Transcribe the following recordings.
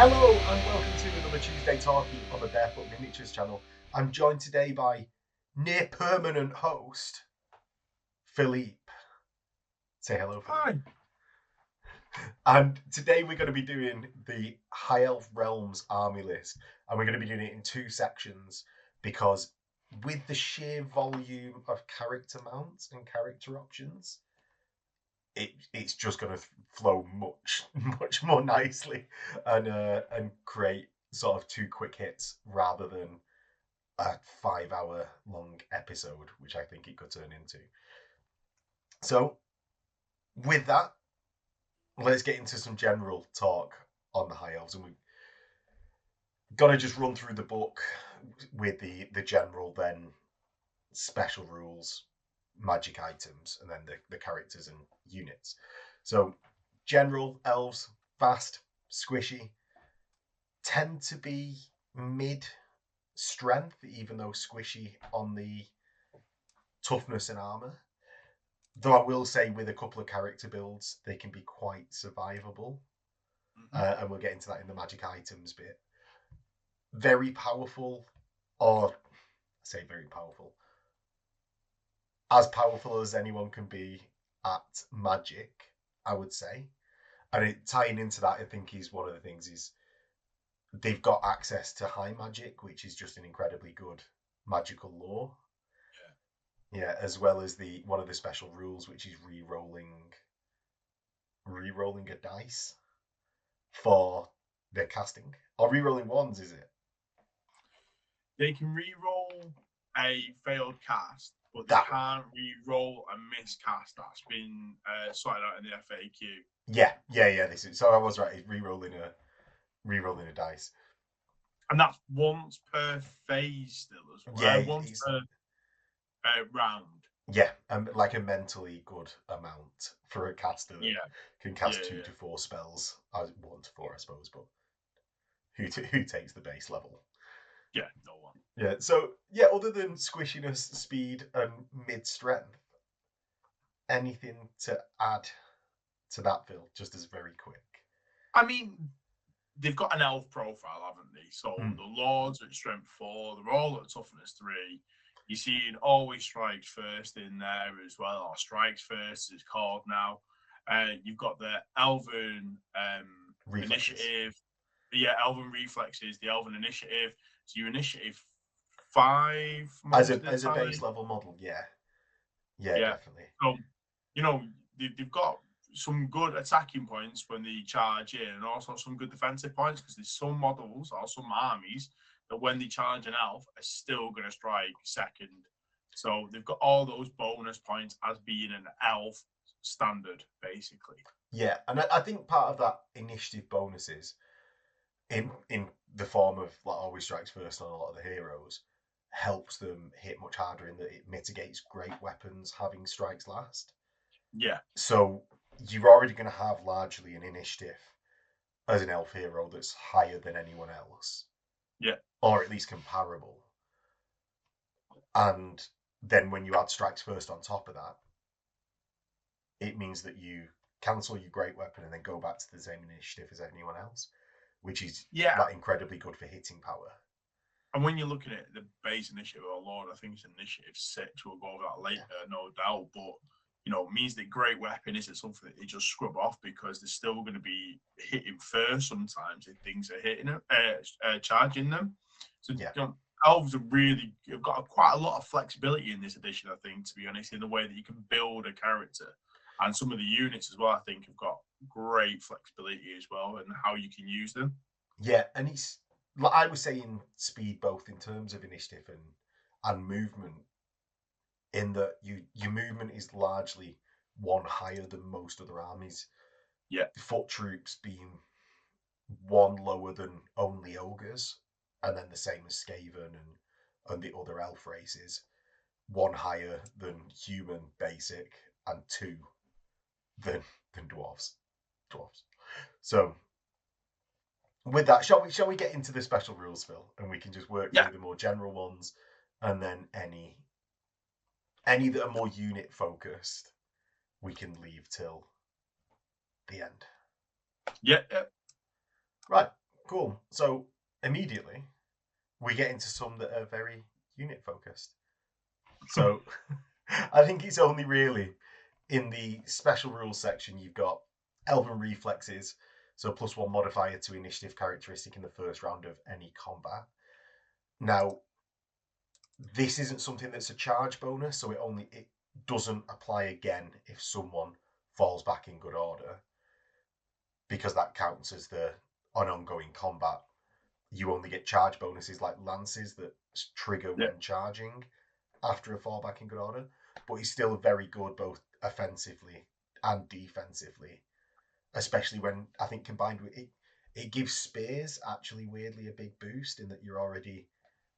Hello and welcome to another Tuesday Talkie on the Bearfoot Miniatures channel. I'm joined today by near permanent host, Philippe. Say hello, Philippe. Hi. And today we're going to be doing the High Elf Realms army list. And we're going to be doing it in two sections because with the sheer volume of character mounts and character options, it's just going to flow much more nicely and create sort of two quick hits rather than a 5 hour long episode, which I think it could turn into. So, with that, let's get into some general talk on the High Elves, and we've got to just run through the book with the general, then special rules, magic items, and then the characters and units. So, general elves, fast, squishy, tend to be mid strength, even though squishy on the toughness and armor. Though I will say, with a couple of character builds, they can be quite survivable. And we'll get into that in the magic items bit. Very powerful, or I say very powerful, as powerful as anyone can be at magic, I would say. And tying into that, I think is one of the things is they've got access to high magic, which is just an incredibly good magical lore. Yeah, as well as the one of the special rules, which is re-rolling a dice for their casting. Or re-rolling ones, is it? They can re-roll a failed cast, but they can't re-roll a miscast that's been sorted out in the FAQ. Yeah. This is, so I was right. It's re-rolling a dice, and that's once per phase still as well. Yeah, Once per round. Yeah, like a mentally good amount for a caster that Yeah. can cast 2 to 4 spells. 1 to 4, I suppose, but who takes the base level? Yeah, no one. Yeah, so yeah, other than squishiness, speed, and mid strength, anything to add to that, Phil? Just as very quick. I mean, they've got an elf profile, haven't they? So the lords at strength 4, they're all at toughness 3. You're seeing always strikes first in there as well, or strikes first is called now. You've got the elven initiative. Yeah, elven reflexes, the elven initiative. So your initiative 5 as most a of the as a time. base level model, yeah, definitely. So you know they've got some good attacking points when they charge in, and also some good defensive points because there's some models or some armies that when they charge an elf are still going to strike second. So they've got all those bonus points as being an elf standard, basically. Yeah, and I think part of that initiative bonuses in the form of like always strikes first on a lot of the heroes helps them hit much harder in that it mitigates great weapons having strikes last. Yeah. So you're already going to have largely an initiative as an elf hero that's higher than anyone else. Yeah. Or at least comparable. And then when you add strikes first on top of that, it means that you cancel your great weapon and then go back to the same initiative as anyone else, which is like incredibly good for hitting power. And when you're looking at the base initiative of Lord, I think it's initiative 6. We'll go over that later, no doubt. But means that great weapon isn't something that they just scrub off because they're still going to be hitting first sometimes if things are hitting them, charging them. So elves have really got quite a lot of flexibility in this edition, I think, to be honest, in the way that you can build a character. And some of the units as well, I think, have got great flexibility as well and how you can use them. Yeah, and he's like I was saying, speed both in terms of initiative and movement. In that your movement is largely one higher than most other armies. Yeah, foot troops being one lower than only ogres, and then the same as Skaven and the other elf races. One higher than human basic, and 2 than dwarves. So with that, shall we get into the special rules, Phil, and we can just work through the more general ones, and then any that are more unit focused, we can leave till the end. Yeah. Right. Cool. So immediately we get into some that are very unit focused. So I think it's only really in the special rules section you've got Elven reflexes, so +1 modifier to initiative characteristic in the first round of any combat. Now, this isn't something that's a charge bonus, so it doesn't apply again if someone falls back in good order, because that counts as an ongoing combat. You only get charge bonuses like lances that trigger when charging after a fallback in good order, but he's still very good both offensively and defensively, especially when I think combined with it, it gives spears actually weirdly a big boost in that you're already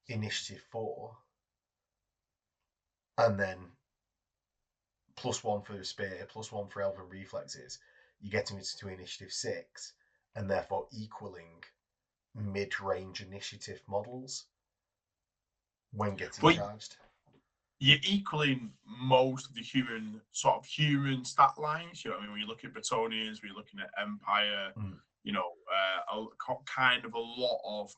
initiative 4, and then +1 for the spear, +1 for elven reflexes. You get him into initiative 6, and therefore equaling mid-range initiative models when getting But charged. you're equaling most of the human stat lines. You know, I mean, when you look at Bretonians, when you're looking at Empire, you know, kind of a lot of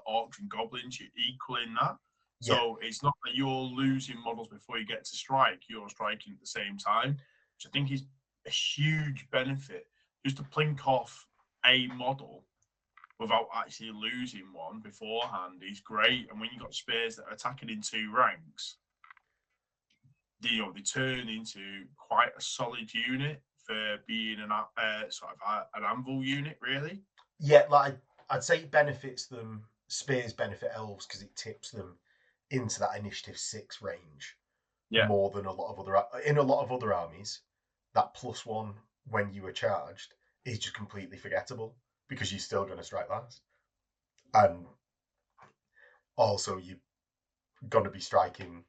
orcs and goblins, you're equaling that. So it's not that you're losing models before you get to strike; you're striking at the same time, which I think is a huge benefit. Just to plink off a model without actually losing one beforehand is great. And when you've got spears that are attacking in 2 ranks, they turn into quite a solid unit for being an anvil unit, really. Yeah, like I'd say it benefits them. Spears benefit elves because it tips them into that initiative 6 range more than a lot of other armies. That +1 when you are charged is just completely forgettable because you're still going to strike last, and also you're going to be striking.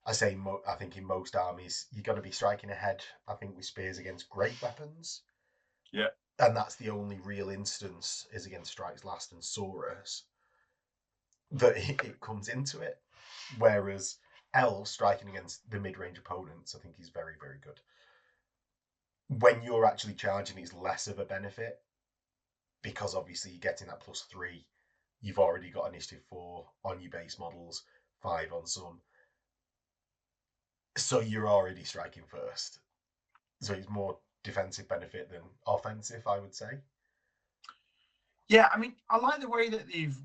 I think in most armies you're going to be striking ahead. I think with spears against great weapons. Yeah. And that's the only real instance is against strikes last and Saurus that it comes into it. Whereas elves striking against the mid-range opponents, I think is very, very good. When you're actually charging, it's less of a benefit because obviously you're getting that +3. You've already got initiative 4 on your base models, 5 on some. So you're already striking first. So it's more defensive benefit than offensive, I would say. Yeah, I mean, I like the way that they've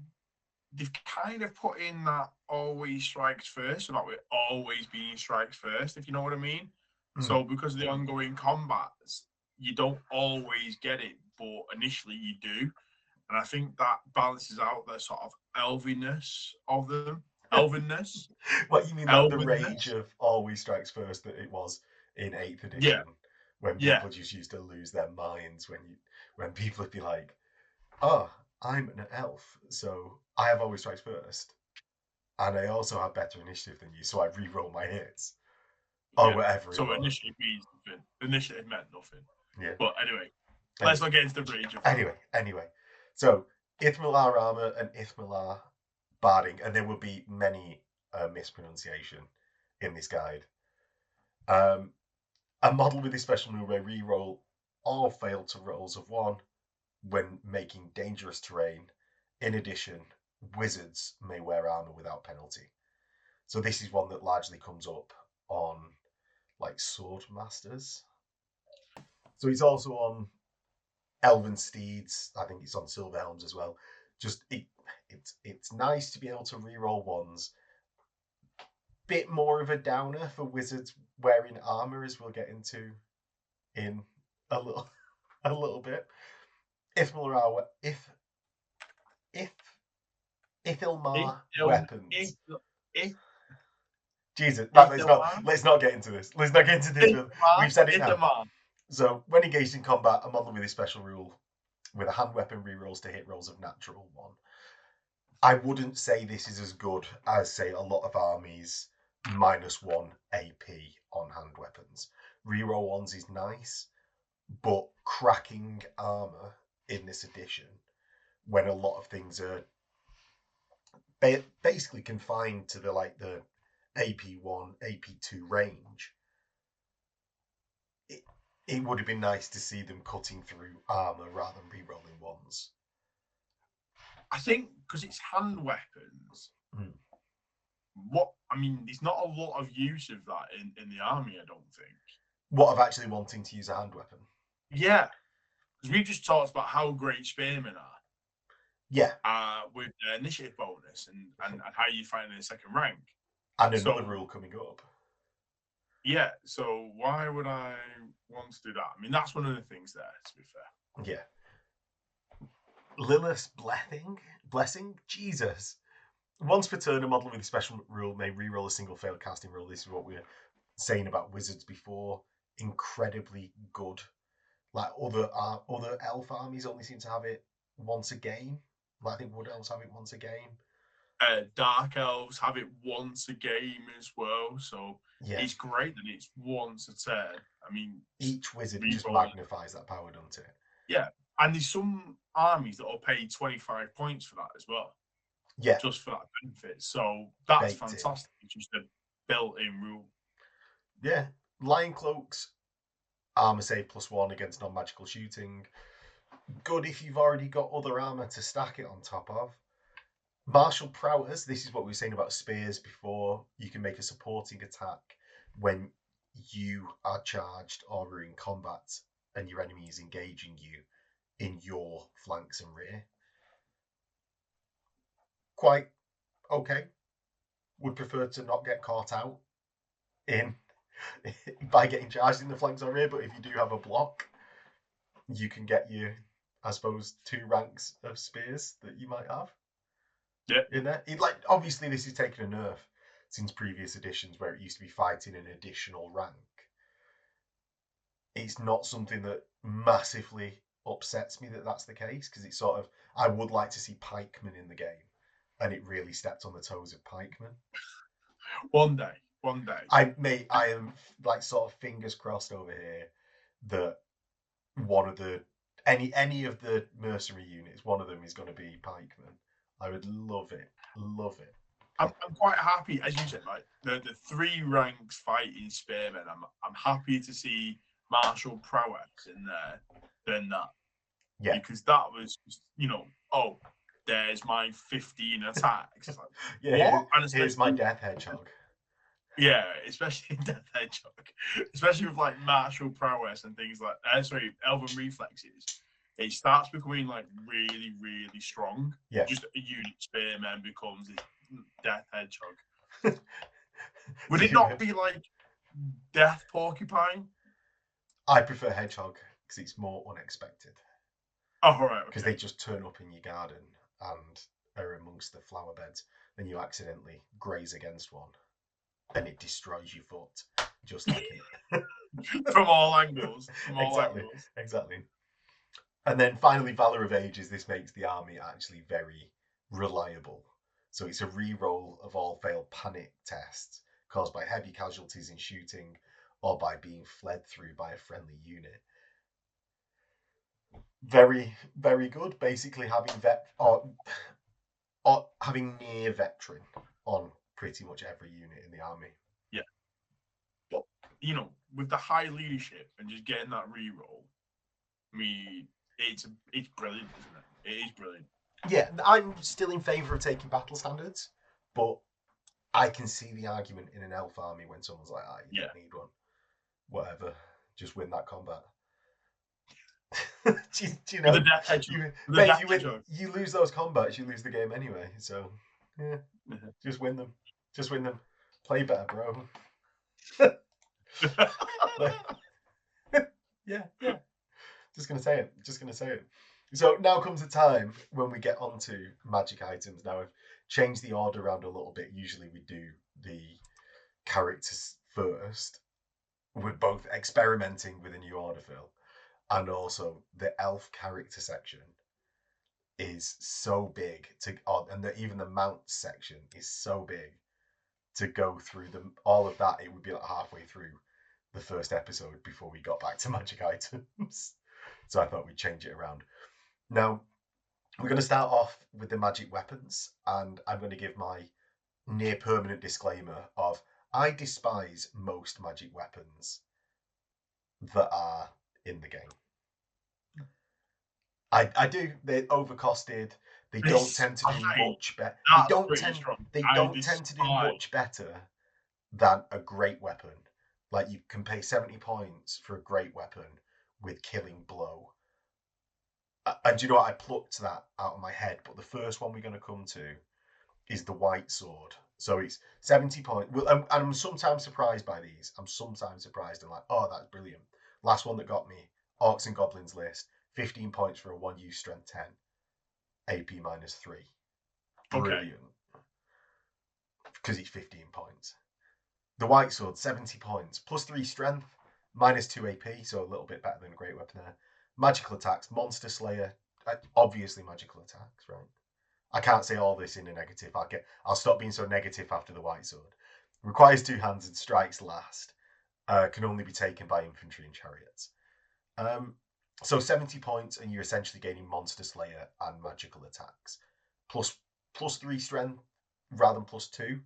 kind of put in that always strikes first, so not with always being strikes first, if you know what I mean. So because of the ongoing combats, you don't always get it, but initially you do. And I think that balances out the sort of elvinness of them. Elvenness. What you mean, like the rage of always strikes first that it was in 8th edition, when people just used to lose their minds when people would be like, "Oh, I'm an elf, so I have always strikes first, and I also have better initiative than you, so I re-roll my hits." Or whatever. So initiative means nothing. Initiative meant nothing. Yeah. But anyway, let's not get into the rage of that. Anyway. So Ithmalar armor and Ithmalar barding, and there will be many mispronunciation in this guide. A model with this special move may re-roll all failed to rolls of 1 when making dangerous terrain. In addition, wizards may wear armor without penalty. So this is one that largely comes up on like sword masters. So it's also on elven steeds. I think it's on silver helms as well. Just it's nice to be able to re-roll ones. Bit more of a downer for wizards wearing armor, as we'll get into in a little bit. Ithmalar, Ithilmar weapons. Jesus, let's not get into this. Let's not get into this. We've said it now. So when engaged in combat, a model with a special rule with a hand weapon rerolls to hit rolls of natural 1. I wouldn't say this is as good as, say, a lot of armies -1 AP on hand weapons. Reroll 1s is nice, but cracking armor in this edition, when a lot of things are basically confined to the AP1, AP2 range, it would have been nice to see them cutting through armor rather than re-rolling 1s. I think because it's hand weapons. There's not a lot of use of that in the army. I don't think. What of actually wanting to use a hand weapon? Yeah, because we just talked about how great spearmen are. Yeah. With the initiative bonus and how you find in the second rank. And another rule coming up. Yeah, so why would I want to do that? I mean, that's one of the things there, to be fair. Yeah. Lilith's Blessing? Jesus. Once per turn, a model with a special rule may reroll a single failed casting roll. This is what we were saying about wizards before. Incredibly good. Like other elf armies only seem to have it once a game. Like I think wood elves have it once a game. Dark elves have it once a game as well, so it's great that it's once a turn. I mean, each wizard just magnifies that power, doesn't it? Yeah, and there's some armies that will pay 25 points for that as well. Yeah, just for that benefit. So that's fantastic. It's just a built-in rule. Yeah, Lion Cloaks, armor save +1 against non-magical shooting. Good if you've already got other armor to stack it on top of. Martial prowess, this is what we were saying about spears before. You can make a supporting attack when you are charged or are in combat and your enemy is engaging you in your flanks and rear. Quite okay. Would prefer to not get caught out in by getting charged in the flanks or rear, but if you do have a block, you can get your, I suppose, 2 ranks of spears that you might have. Yeah. In there. Obviously this is taking a nerf since previous editions where it used to be fighting an additional rank. It's not something that massively upsets me that that's the case, because it's sort of, I would like to see pikemen in the game, and it really stepped on the toes of pikemen. One day. I am sort of fingers crossed over here that one of the any of the mercenary units, one of them is going to be pikemen. I would love it. I'm quite happy, as you said, like the 3 ranks fighting spearmen. I'm happy to see martial prowess in there than that. Yeah, because that was there's my 15 attacks. Like, yeah, what? And here's my death hedgehog. Yeah, especially death hedgehog, especially with like martial prowess and things like elven reflexes. It starts becoming like really, really strong. Yeah, just a unit spearman becomes this death hedgehog. Would it not be like death porcupine? I prefer hedgehog because it's more unexpected. Oh, right. Because they just turn up in your garden and are amongst the flower beds, then you accidentally graze against one, and it destroys your foot, just like it. From all angles. Exactly. And then finally, Valor of Ages. This makes the army actually very reliable. So it's a re-roll of all failed panic tests caused by heavy casualties in shooting or by being fled through by a friendly unit. Very, very good. Basically, having having near veteran on pretty much every unit in the army. Yeah, but with the high leadership and just getting that re-roll, it's brilliant, isn't it? It is brilliant. Yeah, I'm still in favour of taking battle standards, but I can see the argument in an elf army when someone's like, you don't need one. Whatever, just win that combat. do you know? You lose those combats, you lose the game anyway. So, yeah, just win them. Play better, bro. Yeah. Just gonna say it. So now comes a time when we get onto magic items. Now I've changed the order around a little bit. Usually we do the characters first. We're both experimenting with a new order, Phil. And also the elf character section is so big and even the mount section is so big to go through all of that. It would be like halfway through the first episode before we got back to magic items. So I thought we'd change it around. Now we're going to start off with the magic weapons, and I'm going to give my near permanent disclaimer of I despise most magic weapons that are in the game. I do. They're overcosted. They don't This tend to do fight, much better. that's pretty strong. They I don't tend to do despise. much better than a great weapon. Like you can pay 70 points for a great weapon with killing blow. And do you know what? I plucked that out of my head, but the first one we're going to come to is the white sword. So it's 70 points. Well, and I'm sometimes surprised by these. I'm sometimes surprised and like, oh, that's brilliant. Last one that got me, Orcs and Goblins list, 15 points for a 1U strength 10, AP -3. Brilliant. Because it's 15 points. The white sword, 70 points, +3 strength, -2 AP, so a little bit better than a great weapon there. Magical attacks, Monster Slayer, obviously magical attacks, right? I can't say all this in a negative. I'll stop being so negative after the white sword. Requires 2 hands and strikes last. Can only be taken by infantry and chariots. So 70 points, and you're essentially gaining Monster Slayer and magical attacks. +3 strength rather than +2.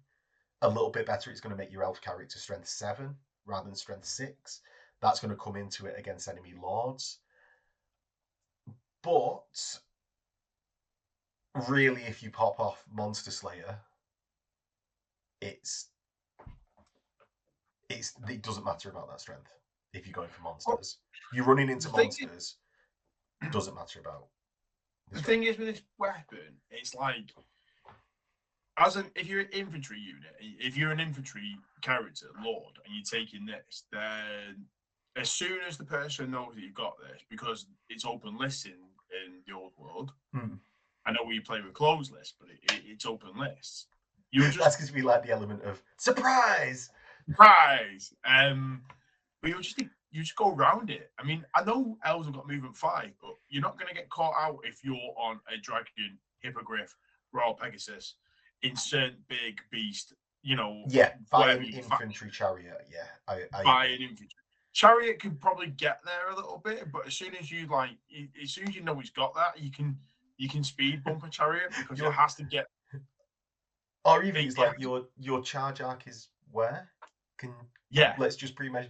A little bit better. It's going to make your elf character strength 7 rather than strength 6. That's going to come into it against enemy lords. But really, if you pop off Monster Slayer, it doesn't matter about that strength if you're going for monsters. You're running into monsters. Doesn't matter about the thing is with this weapon, it's like if you're an infantry unit, if you're an infantry character, lord, and you're taking this, then as soon as the person knows that you've got this, because it's open list in the old world, I know we play with closed lists, but it's open lists. That's because we like the element of surprise. Surprise! But you just go around it. I mean, I know elves have got movement 5, but you're not going to get caught out if you're on a dragon, hippogriff, royal pegasus, insert big beast. Yeah, by an infantry chariot. Yeah, by an infantry chariot could probably get there a little bit, but as soon as you know he's got that, you can speed bump a chariot because it has to get. Or even it's like your charge arc is where? Let's just pre-measure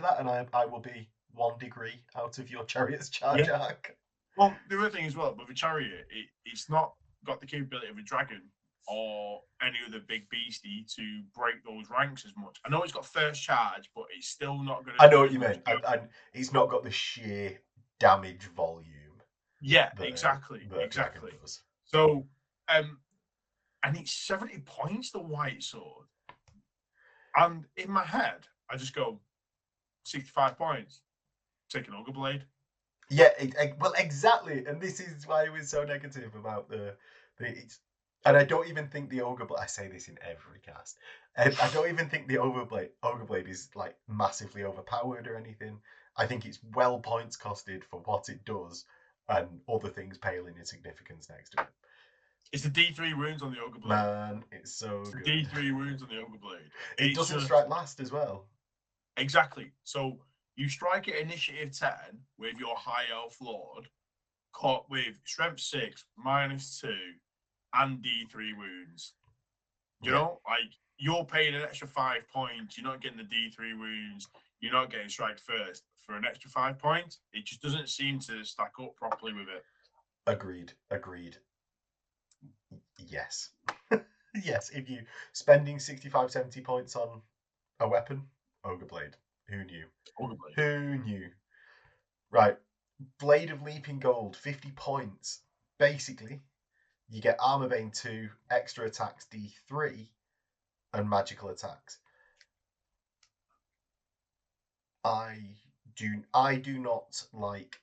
that, and I will be 1 degree out of your chariot's charge arc. Well, the other thing as well with a chariot, it's not got the capability of a dragon or any other big beastie to break those ranks as much. I know it's got first charge, but it's still not going to. I know what you mean, and it's not got the sheer damage volume. Yeah, exactly. So, and it's 70 points, the white sword. And in my head, I just go 65 points. Take an ogre blade. Yeah, well, exactly. And this is why I was so negative about and I don't even think the ogre blade. I say this in every cast. I don't even think the ogre blade is like massively overpowered or anything. I think it's well points costed for what it does, and other things pale in significance next to it. It's the D3 wounds on the ogre blade. Man, it's so good. D3 wounds on the ogre blade. It doesn't strike last as well. Exactly. So you strike at initiative 10 with your high elf lord, caught with strength 6, -2, and D3 wounds. You know, like you're paying an extra 5 points. You're not getting the D3 wounds. You're not getting strike first for an extra 5 points. It just doesn't seem to stack up properly with it. Agreed. Yes. Yes, if you spending 65, 70 points on a weapon, ogre blade. Who knew? Who knew? Right. Blade of Leaping Gold, 50 points. Basically, you get Armor Bane 2, extra attacks D3, and magical attacks. I do not like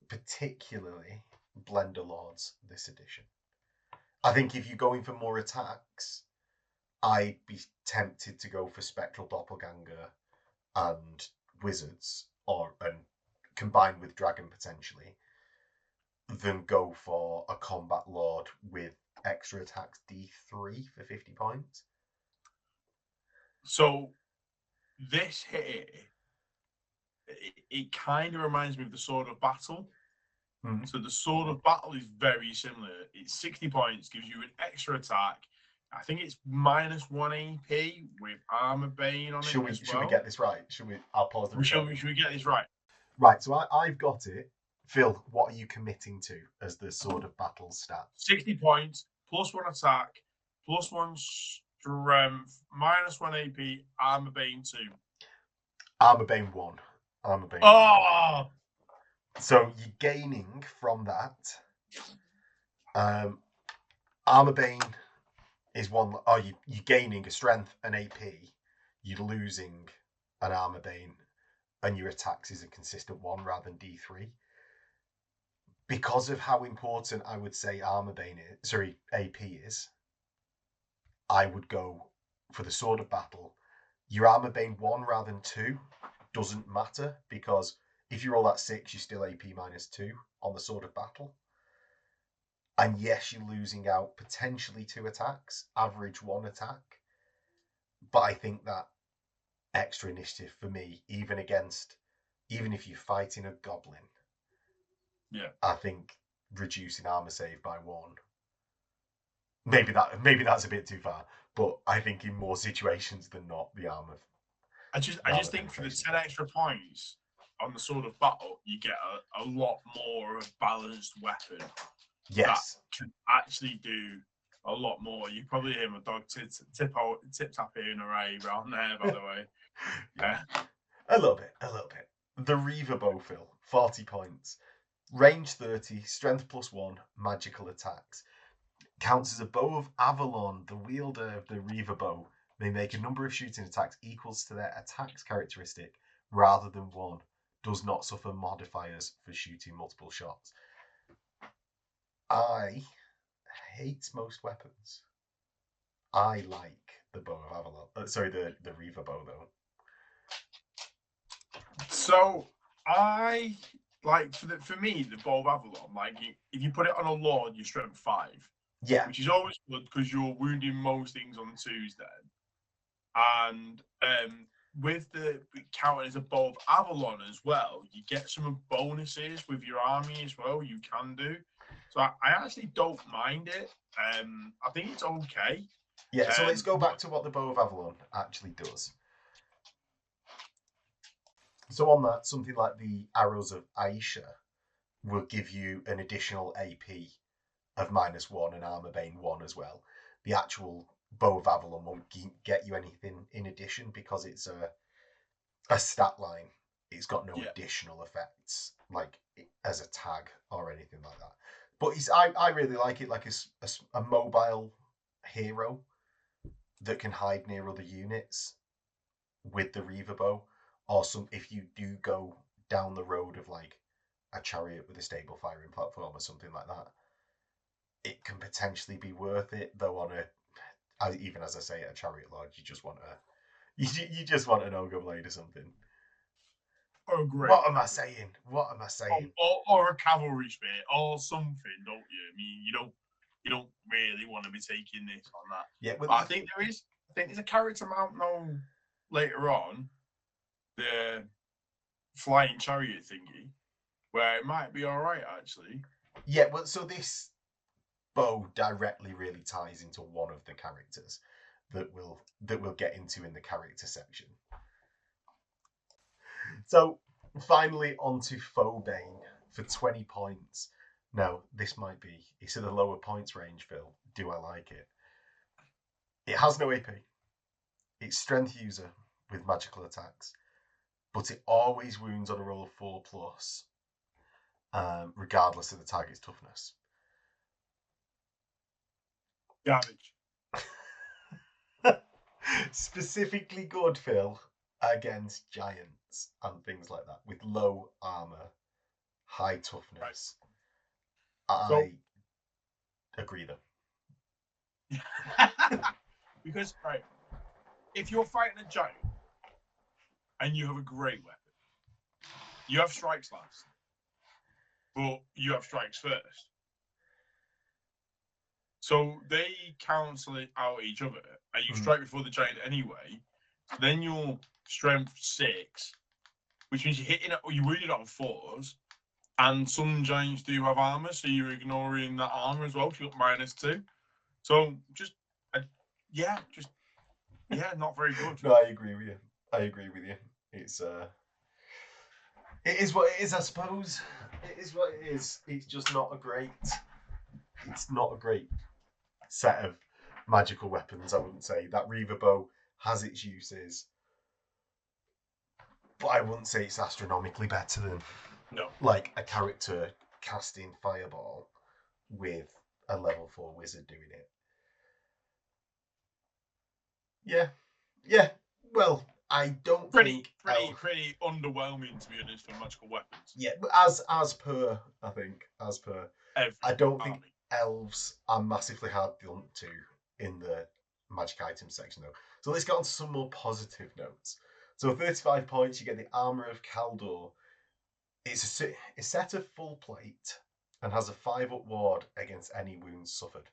particularly Blender Lords this edition. I think if you're going for more attacks, I'd be tempted to go for Spectral Doppelganger and Wizards, and combined with Dragon potentially, than go for a Combat Lord with extra attacks D3 for 50 points. So this here, it kind of reminds me of the Sword of Battle. So the Sword of Battle is very similar. It's 60 points, gives you an extra attack. I think it's -1 AP with Armor Bane on it. Should we get this right? I'll pause the recording. Should we get this right? Right, so I've got it Phil, what are you committing to as the Sword of Battle stat? 60 points, +1 attack, +1 strength, -1 AP, armor bane 2. Armor Bane 1. Armor Bane 1. Oh! So you're gaining from that. Armor Bane is one. Oh, you're gaining a strength, an AP. You're losing an Armor Bane, and your attacks is a consistent 1 rather than D3. Because of how important I would say Armor Bane is, sorry, AP is, I would go for the Sword of Battle. Your Armor Bane 1 rather than 2 doesn't matter, because if you roll that 6, you're still AP -2 on the Sword of Battle. And yes, you're losing out potentially 2 attacks, average 1 attack. But I think that extra initiative for me, even if you're fighting a goblin, I think reducing armor save by 1. Maybe that's a bit too far, but I think in more situations than not, the armor. I just think for the 10 extra points on the Sword of Battle, you get a lot more of a balanced weapon. Yes. That can actually do a lot more. You probably hear my dog tip tapping array around there, by the way. Yeah. A little bit. The Reaver Bow, Phil, 40 points. Range 30, strength +1, magical attacks. Counts as a bow of Avalon. The wielder of the Reaver Bow may make a number of shooting attacks equals to their attacks characteristic rather than 1. Does not suffer modifiers for shooting multiple shots. I hate most weapons. I like the bow of Avalon. Sorry, the Reaver Bow though. So I like for me the bow of Avalon. Like if you put it on a Lord, you're strength 5. Yeah, which is always good because you're wounding most things on 2s then. And with the counting as a bow of Avalon as well, you get some bonuses with your army as well. You can do. So I actually don't mind it. I think it's okay. Yeah, so let's go back to what the Bow of Avalon actually does. So on that, something like the Arrows of Aisha will give you an additional AP of -1 and Armor Bane 1 as well. The actual Bow of Avalon won't get you anything in addition because it's a stat line. It's got no additional effects, like as a tag or anything like that. But I really like it, like a mobile hero that can hide near other units with the Reaver Bow, or if you do go down the road of like a chariot with a stable firing platform or something like that, it can potentially be worth it. Though even as I say, a chariot lord, you just want an ogre blade or something. Oh, great. What am I saying? Or a cavalry spear or something, don't you? I mean, you don't really want to be taking this on that. Yeah, but I think there's a character mount now later on, the flying chariot thingy, where it might be all right actually. Yeah, well, so this bow directly really ties into one of the characters that we'll get into in the character section. So finally onto Phobane for 20 points. Now, this might be, it's in the lower points range, Phil. Do I like it? It has no AP. It's strength user with magical attacks, but it always wounds on a roll of 4+, regardless of the target's toughness. Garbage. Specifically good, Phil, against giants and things like that with low armor, high toughness. Right. I agree though. Because if you're fighting a giant and you have a great weapon, you have strikes last, but you have strikes first. So they cancel it out each other, and you strike before the giant anyway. So then you're strength 6, which means you're hitting it, or you're wounded on 4s. And some giants do have armor, so you're ignoring that armor as well. So you got -2. So not very good. No, I agree with you. It's it is what it is, I suppose. It is what it is. It's just not a great. It's not a great set of magical weapons. I wouldn't say that Reaver bow has its uses, but I wouldn't say it's astronomically better than like a character casting fireball with a level 4 wizard doing it. Yeah. Well, I don't think pretty underwhelming, to be honest, for magical weapons. Yeah, but as per I don't think elves are massively hard to in the magic item section though. So let's get on to some more positive notes. So 35 points, you get the Armour of Caldor. It's a set of full plate and has a 5-up ward against any wounds suffered.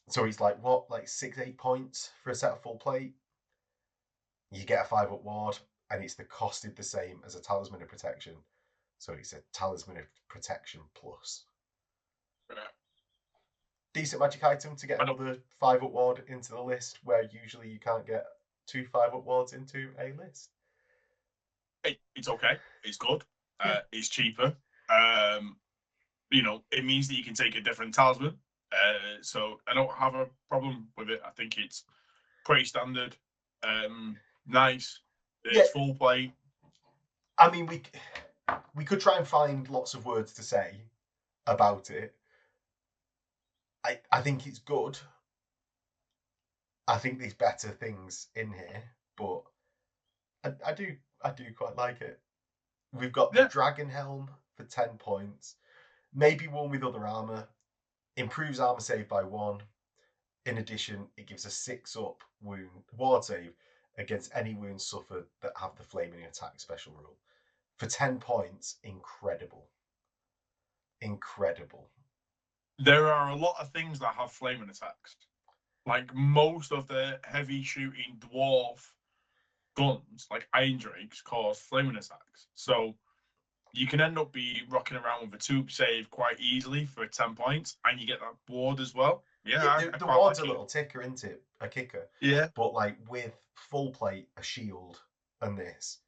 So it's like 6-8 points for a set of full plate. You get a 5-up ward, and it's the costed the same as a Talisman of Protection. So it's a Talisman of Protection plus. Decent magic item to get another 5-up ward into the list, where usually you can't get 2 5-up wards into a list. It's okay. It's good. It's cheaper. It means that you can take a different talisman. So I don't have a problem with it. I think it's pretty standard. Nice. It's full plate. I mean, we could try and find lots of words to say about it. I think it's good. I think there's better things in here, but I do quite like it. We've got the Dragon Helm for 10 points. Maybe one with other armor. Improves armor save by 1. In addition, it gives a 6-up ward save against any wounds suffered that have the flaming attack special rule. For 10 points, incredible. There are a lot of things that have flaming attacks. Like most of the heavy shooting dwarf guns, like Iron Drakes, cause flaming attacks. So you can end up rocking around with a 2 save quite easily for 10 points, and you get that ward as well. Yeah, the ward's a little ticker, isn't it? A kicker. Yeah. But like with full plate, a shield, and this,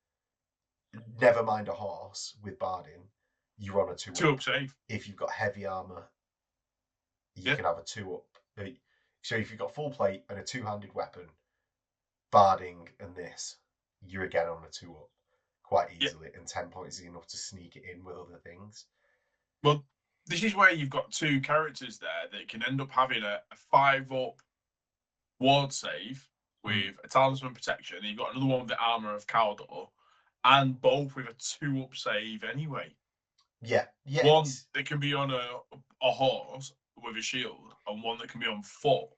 never mind a horse with barding, you're on a 2-up save. If you've got heavy armor, you can have a 2-up. So if you've got full plate and a 2-handed weapon, barding and this, you're again on a 2-up quite easily, and 10 points is enough to sneak it in with other things. Well, this is where you've got 2 characters there that can end up having a 5-up ward save with a Talisman Protection, and you've got another one with the Armour of Caldor, and both with a 2-up save anyway. Yeah. One that can be on a horse with a shield, and one that can be on foot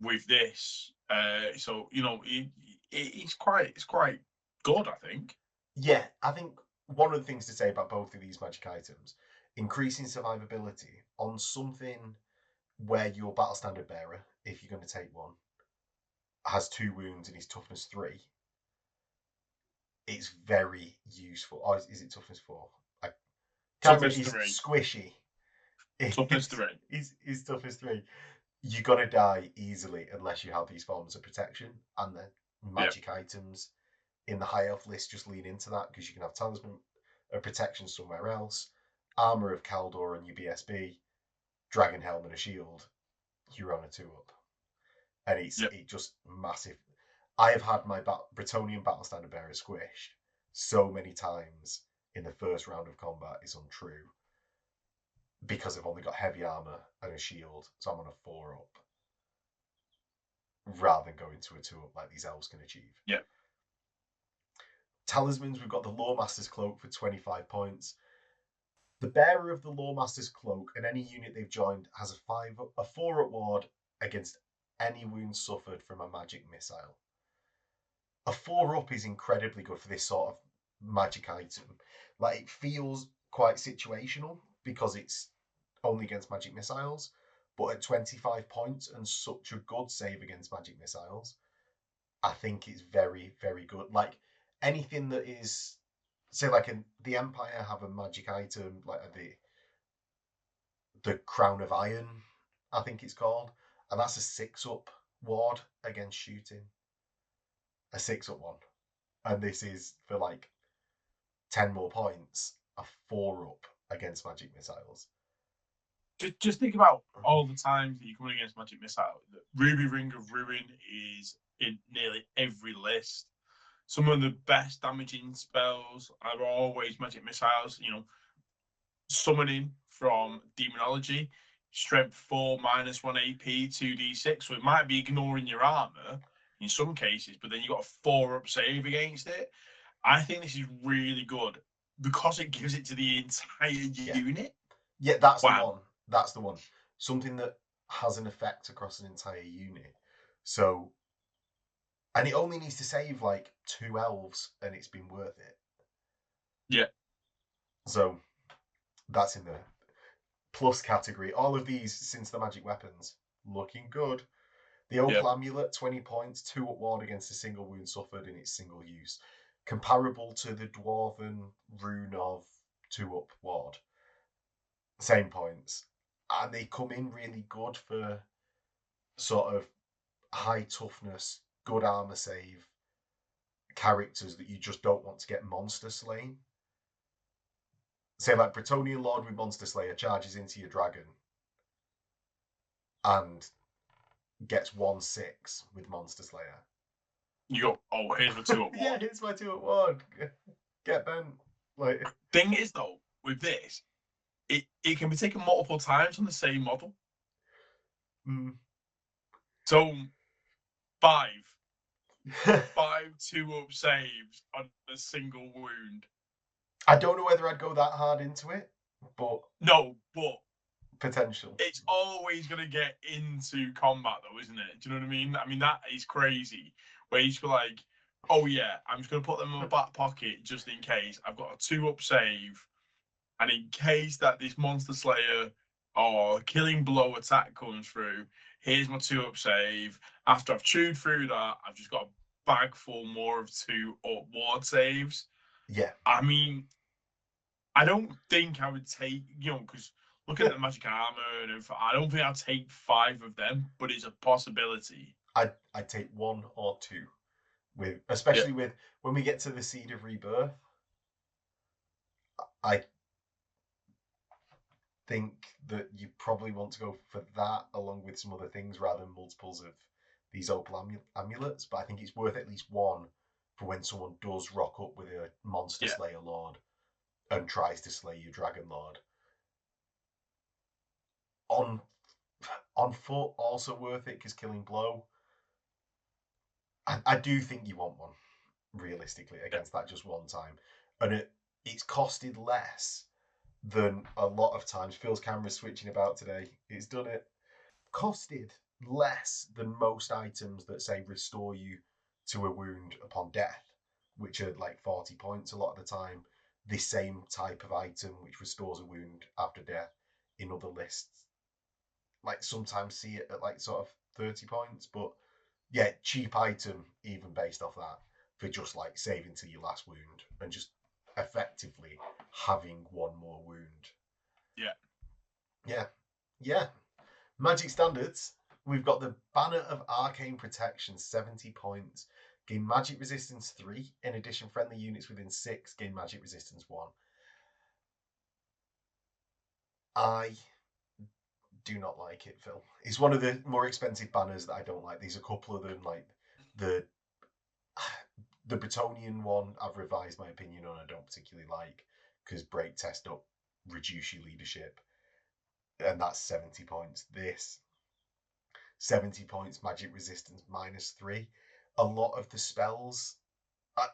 with this. So it's quite good, I think. Yeah, I think one of the things to say about both of these magic items, increasing survivability on something where your battle standard bearer, if you're going to take one, has 2 wounds and he's toughness 3. It's very useful. Oh, is it toughness 4? I can't remember. He's squishy. Toughness 3. He's toughness 3. You're going to die easily unless you have these forms of protection, and the magic items in the high elf list just lean into that, because you can have Talisman of Protection somewhere else, Armour of Caldor and your BSB, Dragon Helm and a shield. You're on a 2-up, and it's just massive. I have had my Bretonnian Battle Standard Bearer squished so many times in the first round of combat. It's untrue, because I've only got heavy armor and a shield, so I'm on a 4-up rather than going to a 2-up like these elves can achieve. Yeah. Talismans, we've got the Lawmaster's Cloak for 25 points. The bearer of the Lawmaster's Cloak and any unit they've joined has a 4-up ward against any wounds suffered from a magic missile. A 4-up is incredibly good for this sort of magic item. Like, it feels quite situational because it's only against magic missiles, but at 25 points and such a good save against magic missiles, I think it's very, very good. Like, anything that is, say, like the Empire have a magic item, like the Crown of Iron, I think it's called, and that's a 6-up ward against shooting. A 6-up one. And this is for like 10 more points. a 4-up against magic missiles. Just think about all the times that you're coming against magic missile. The Ruby Ring of Ruin is in nearly every list. Some of the best damaging spells are always magic missiles. You know, summoning from Demonology, strength 4 minus 1 AP, 2d6. So it might be ignoring your armor in some cases, but then you got a 4-up save against it. I think this is really good because it gives it to the entire unit. Yeah, that's the one. That's the one. Something that has an effect across an entire unit. So, and it only needs to save like 2 elves, and it's been worth it. Yeah. So, that's in the plus category. All of these, since the magic weapons, looking good. The Opal Amulet, 20 points, 2-up ward against a single wound suffered in its single use. Comparable to the Dwarven Rune of 2-up ward. Same points. And they come in really good for sort of high toughness, good armor save characters that you just don't want to get monster slain. Say like Bretonnian Lord with Monster Slayer charges into your dragon and gets 1/6 with Monster Slayer. You go, oh, here's my 2-up ward. Yeah, here's my 2-up ward. Get bent. Like, thing is though, with this, it can be taken multiple times on the same model. So 5 2-up saves on a single wound. I don't know whether I'd go that hard into it, but potential. It's always going to get into combat though, isn't it? Do you know what I mean? I mean, that is crazy. Where you just be like, oh yeah, I'm just going to put them in my back pocket just in case. I've got a 2-up save, and in case that this Monster Slayer or Killing Blow attack comes through, here's my 2-up save. After I've chewed through that, I've just got a bag full more of 2-up ward saves. Yeah. I mean, I don't think I would take, because looking at the magic armor, and I don't think I'd take 5 of them, but it's a possibility. I'd take 1 or 2, especially with when we get to the Seed of Rebirth. I think that you probably want to go for that along with some other things rather than multiples of these Opal amulets. But I think it's worth at least 1 for when someone does rock up with a Monster Slayer Lord and tries to slay your Dragon Lord. On foot, also worth it because Killing Blow. I do think you want 1, realistically, against that just one time. And it's costed less than a lot of times. Phil's camera's switching about today. It's done it. Costed less than most items that say restore you to a wound upon death, which are like 40 points a lot of the time. The same type of item which restores a wound after death in other lists, like sometimes see it at like sort of 30 points, but yeah, cheap item even based off that for just like saving to your last wound and just effectively having 1 more wound. Yeah. Magic standards, we've got the Banner of Arcane Protection, 70 points. Gain magic resistance 3. In addition, friendly units within 6 gain magic resistance 1. I do not like it, Phil. It's one of the more expensive banners that I don't like. There's a couple of them, like the Bretonnian one I've revised my opinion on. I don't particularly like because break test up, reduce your leadership, and that's 70 points. This 70 points, magic resistance -3. A lot of the spells,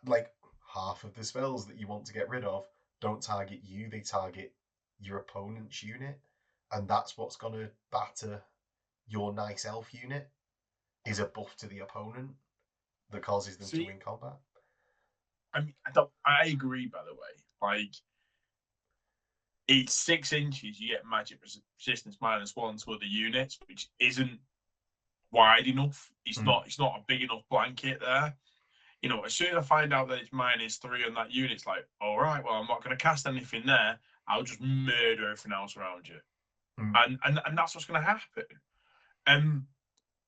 like half of the spells that you want to get rid of, don't target you, they target your opponent's unit. And that's what's going to batter your nice elf unit, is a buff to the opponent that causes them to win combat. I mean, I agree, by the way. Like, it's 6 inches, you get magic resistance -1 to other units, which isn't wide enough. It's not a big enough blanket there. As soon as I find out that it's -3 on that unit, it's like, all right, well, I'm not going to cast anything there. I'll just murder everything else around you. And that's what's going to happen.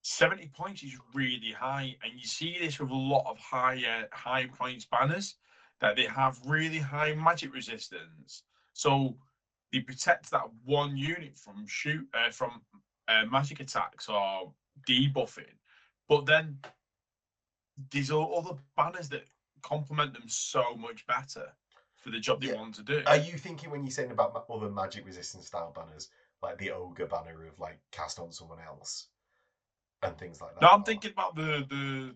70 points is really high, and you see this with a lot of high points banners. that they have really high magic resistance. So they protect that one unit from magic attacks or debuffing. But then there's other banners that complement them so much better for the job they want to do. Are you thinking when you're saying about other magic resistance style banners, like the ogre banner of like cast on someone else and things like that? No, I'm thinking about the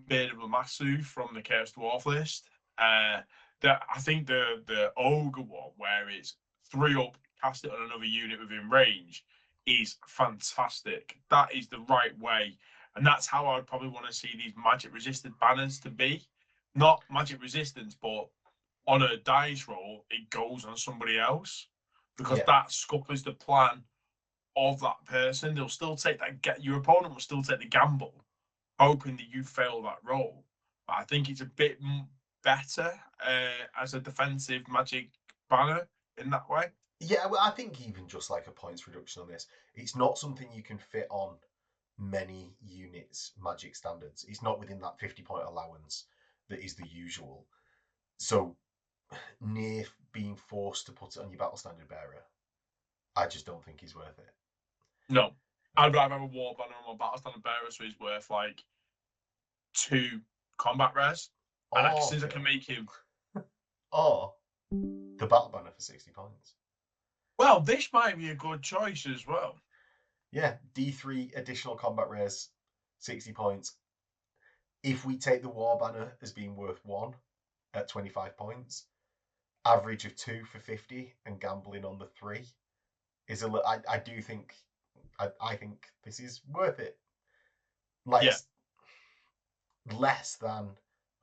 Beard of Lamassu from the Cursed Dwarf list. I think the ogre one where it's 3 up, cast it on another unit within range is fantastic. That is the right way, and that's how I would probably want to see these magic resistant banners to be. Not magic resistance, but on a dice roll, it goes on somebody else because that scuppers the plan of that person. They'll still take that. Your opponent will still take the gamble, hoping that you fail that roll. But I think it's a bit better as a defensive magic banner in that way. Yeah, well, I think even just like a points reduction on this, it's not something you can fit on many units magic standards. It's not within that 50-point allowance that is the usual. So near being forced to put it on your battle standard bearer, I just don't think he's worth it. No, I'd rather have a war banner on my battle standard bearer, so he's worth like 2 combat res, and since I can make him. Or the battle banner for 60 points. Well, this might be a good choice as well. Yeah, D3 additional combat res, 60 points. If we take the war banner as being worth 1 at 25 points, average of 2 for 50, and gambling on the 3 is I do think I think this is worth it. Like less than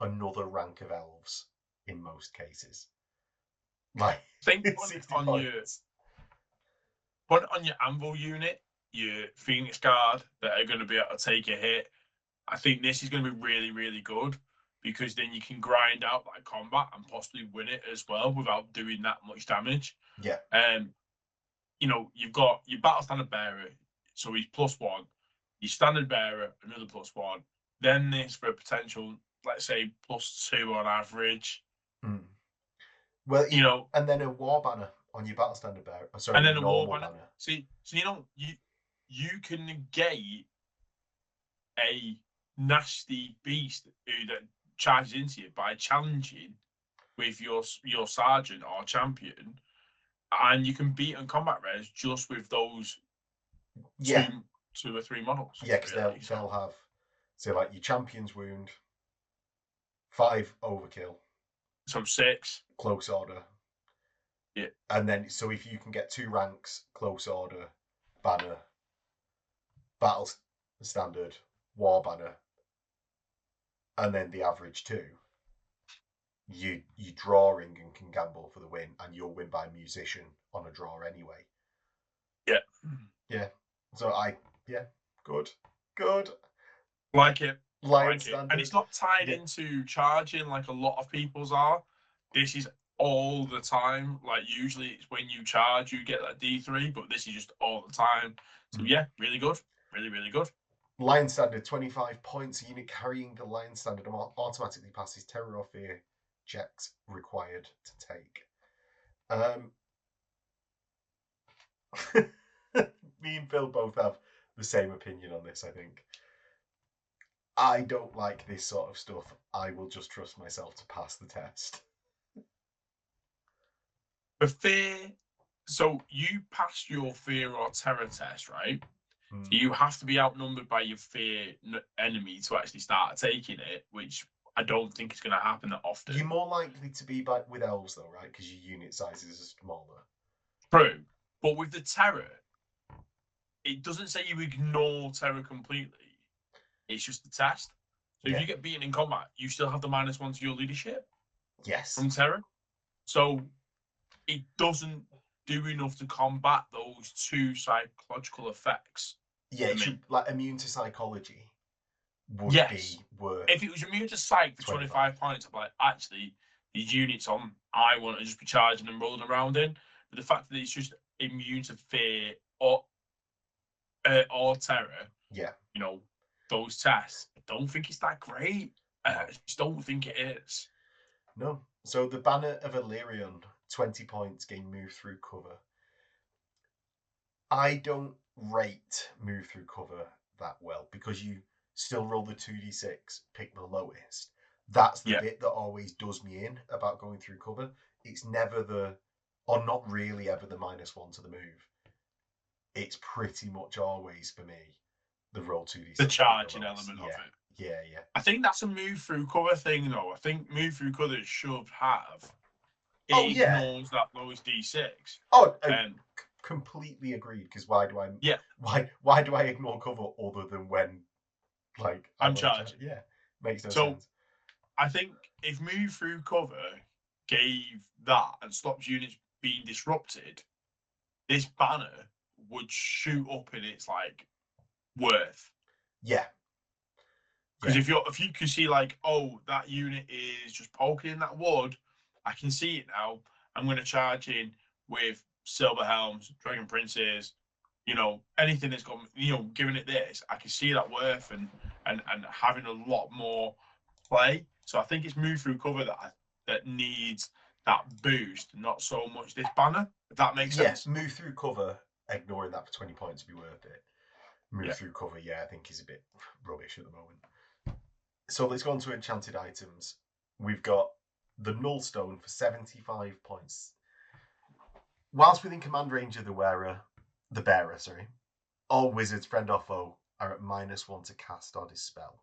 another rank of elves in most cases. Like think 60 points. Put on your anvil unit, your Phoenix Guard that are going to be able to take a hit. I think this is going to be really, really good because then you can grind out that combat and possibly win it as well without doing that much damage. Yeah. You've got your battle standard bearer, so he's +1. Your standard bearer, another +1. Then this for a potential, let's say, +2 on average. Well, and then a war banner on your battle standard bearer. Sorry, and then a war banner. See, so you can negate a nasty beast that charges into you by challenging with your sergeant or champion, and you can beat on combat res just with those two or 3 models. Yeah, because they'll have, so like your champion's wound, 5 overkill, so 6 close order. Yeah, and then so if you can get 2 ranks, close order, banner, battle standard, war banner, and then the average 2, you drawing and can gamble for the win, and you'll win by musician on a draw anyway. Yeah. So good. Like it. Standard. And it's not tied into charging like a lot of people's are. This is all the time. Like usually it's when you charge you get that D3, but this is just all the time. So yeah, really good. Really, really good. Lion standard, 25 points. A unit carrying the Lion standard automatically passes terror or fear checks required to take. Me and Phil both have the same opinion on this, I think. I don't like this sort of stuff. I will just trust myself to pass the test. The fear, so you passed your fear or terror test, right? So you have to be outnumbered by your fear enemy to actually start taking it, which I don't think is going to happen that often. You're more likely to be with elves, though, right? Because your unit sizes are smaller. True. But with the terror, it doesn't say you ignore terror completely. It's just the test. So if you get beaten in combat, you still have the -1 to your leadership. Yes. From terror. So it doesn't do enough to combat those 2 psychological effects. Yeah, it should, like immune to psychology would be worth. If it was immune to psych for 25 points, I'd be like, actually, these units I want to just be charging and rolling around in. But the fact that it's just immune to fear or terror, those tests, I don't think it's that great. I just don't think it is. No. So the Banner of Illyrion, 20 points, gain move through cover. I don't rate move through cover that well because you still roll the 2d6, pick the lowest. That's the bit that always does me in about going through cover. It's never or not really ever the -1 to the move. It's pretty much always for me the roll 2d6. The charging element of it. Yeah. I think that's a move through cover thing, though. I think move through cover should have. It ignores that lowest d6. Oh, completely agreed. Because why do I? Yeah. Why do I ignore cover other than when, like, I'm charging? Yeah, makes no sense. I think if move through cover gave that and stops units being disrupted, this banner would shoot up in its like worth. Yeah. Because if you can see like, oh, that unit is just poking in that wood, I can see it now. I'm going to charge in with Silver Helms, Dragon Princes, anything that's got, giving it this. I can see that worth and having a lot more play. So I think it's move through cover that needs that boost, not so much this banner. If that makes sense. Yeah, move through cover, ignoring that for 20 points would be worth it. Move through cover, I think is a bit rubbish at the moment. So let's go on to enchanted items. We've got the Nullstone for 75 points. Whilst within command range of the bearer, all wizards, friend or foe, are at -1 to cast or dispel.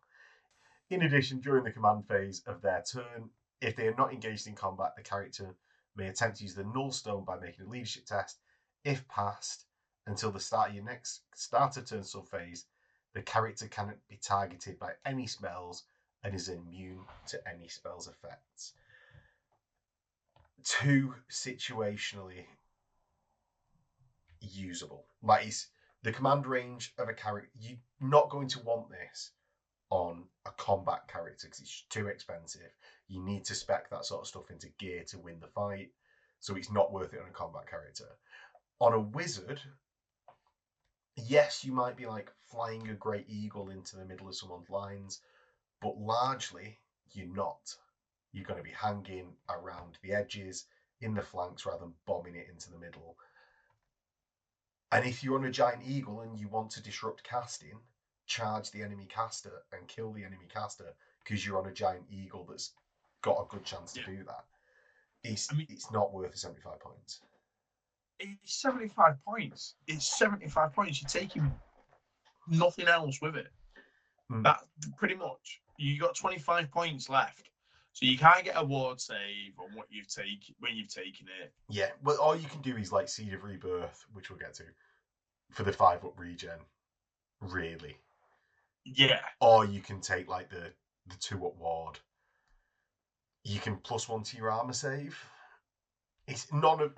In addition, during the command phase of their turn, if they are not engaged in combat, the character may attempt to use the Nullstone by making a leadership test. If passed, until the start of your next start of turn subphase, the character cannot be targeted by any spells and is immune to any spells' effects. Too situationally usable. Like, it's the command range of a character. You're not going to want this on a combat character because it's too expensive. You need to spec that sort of stuff into gear to win the fight, so it's not worth it on a combat character. On a wizard, yes, you might be like flying a great eagle into the middle of someone's lines, but largely you're not. You're going to be hanging around the edges, in the flanks, rather than bombing it into the middle. And if you're on a giant eagle and you want to disrupt casting, charge the enemy caster and kill the enemy caster because you're on a giant eagle that's got a good chance to do that. It's not worth the 75 points. It's 75 points. It's 75 points. You're taking nothing else with it. That pretty much. You got 25 points left. So you can't get a ward save on what you've taken when you've taken it. Yeah, well, all you can do is like Seed of Rebirth, which we'll get to, for the 5-up regen, really. Yeah. Or you can take like the 2-up ward. You can +1 to your armor save. It's none of.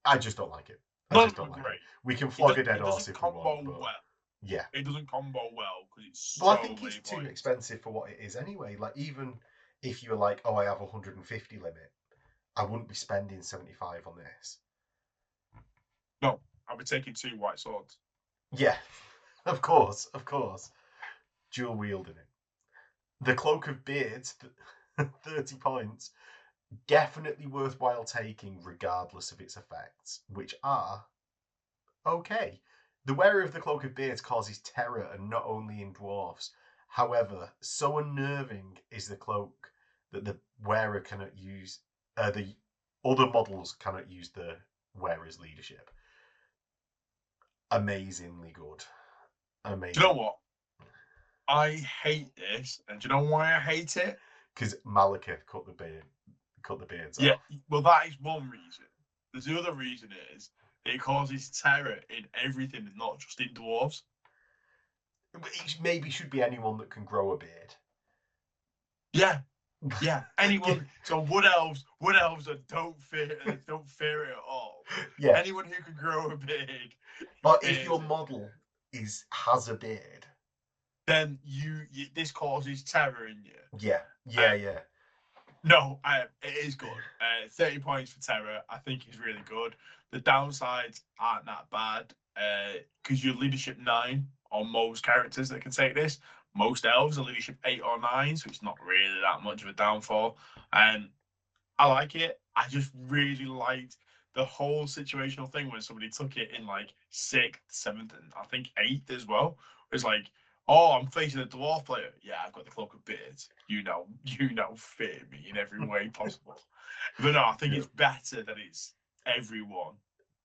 I just don't like it. I just don't like it. We can flog a dead horse if we want, but yeah, it doesn't combo well because it's. Well, I think it's too expensive for what it is anyway. Like, even if you were like, oh, I have 150 limit, I wouldn't be spending 75 on this. No, I'll be taking 2 white swords. Yeah, of course. Dual wielding it. The Cloak of Beards, 30 points. Definitely worthwhile taking regardless of its effects, which are okay. The wearer of the Cloak of Beards causes terror, and not only in dwarfs. However, so unnerving is the cloak that the wearer cannot use. The other models cannot use the wearer's leadership. Amazingly good. Amazing. Do you know what? I hate this, and do you know why I hate it? Because Malekith cut the beards off. Yeah, well, that is one reason. The other reason is it causes terror in everything, not just in dwarves. It maybe should be anyone that can grow a beard. Yeah, anyone. So wood elves don't fear it at all. Yeah, anyone who can grow a beard. But if your model has a beard, then you this causes terror in you. Yeah. No, it is good. 30 points for terror, I think, is really good. The downsides aren't that bad because you're leadership 9 on most characters that can take this. Most elves are leadership 8 or 9, so it's not really that much of a downfall. And I like it. I just really liked the whole situational thing when somebody took it in like 6th, 7th, and I think 8th as well. It's like, oh, I'm facing a dwarf player. Yeah, I've got the cloak of beards. You know, fear me in every way possible. But no, I think it's better that it's everyone.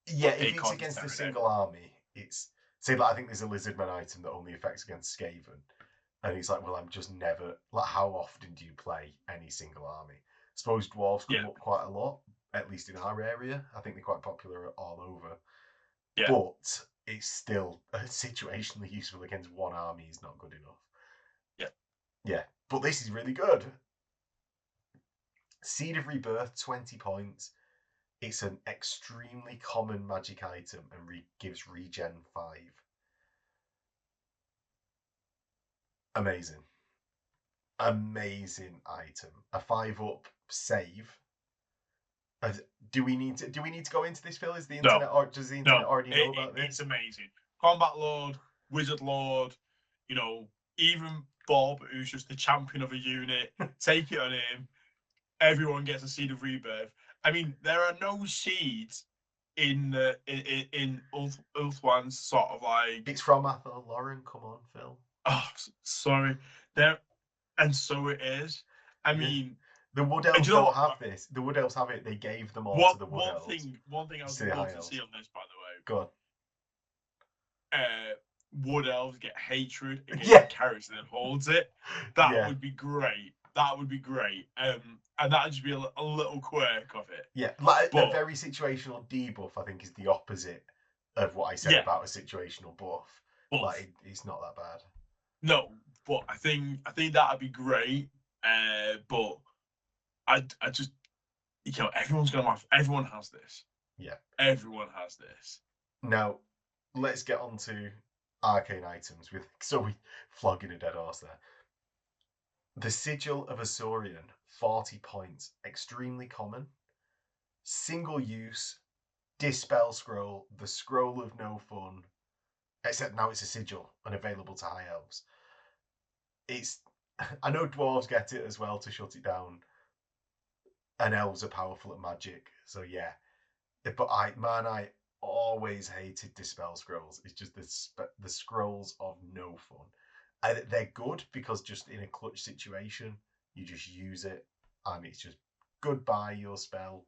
Yeah, if It it's causes against a terror. single army, it's say like I think there's a lizardman item that only affects against Skaven, and he's like, well, I'm just never like. How often do you play any single army? I suppose dwarves come Yeah, up quite a lot, at least in our area. I think they're quite popular all over, yeah. but it's still situationally useful against one army is not good enough. Yeah. Yeah, but this is really good. Seed of Rebirth, 20 points. It's an extremely common magic item and gives regen 5. Amazing. Amazing item. A 5-up save. Do we need to go into this, Phil? Is the No, internet or does the internet no. already know about It's this? amazing. Combat Lord, Wizard Lord, you know, even Bob, who's just the champion of a unit, take it on him. Everyone gets a seed of rebirth. I mean, there are no seeds in Ulthuan's sort of like. It's from Athel Lauren. Come on, Phil. Oh, sorry. There, and so it is. I Yeah. mean, The Wood and Elves you know don't what? have this. The Wood Elves have it. They gave them all to What the Wood Elves. one thing I would To the love High to Elves. see on this, by the way, Go on. Wood Elves get hatred against Yeah. the character that holds it. That Yeah. would be great. That would be great. And that'd just be a little quirk of it. Yeah, like a But very situational debuff, I think, is the opposite of what I said yeah, about a situational buff. but Like, it's not that bad. no, but I think that'd be great. But I just everyone has this. Yeah. Everyone has this. Now, let's get on to arcane items. We flogging a dead horse there. The Sigil of a Saurian, 40 points, extremely common. Single use, Dispel Scroll, the Scroll of No Fun, except now it's a sigil and available to High Elves. I know dwarves get it as well to shut it down, and elves are powerful at magic, so yeah. But I always hated Dispel Scrolls. It's just the scrolls of no fun. They're good because just in a clutch situation, you just use it, and it's just goodbye your spell.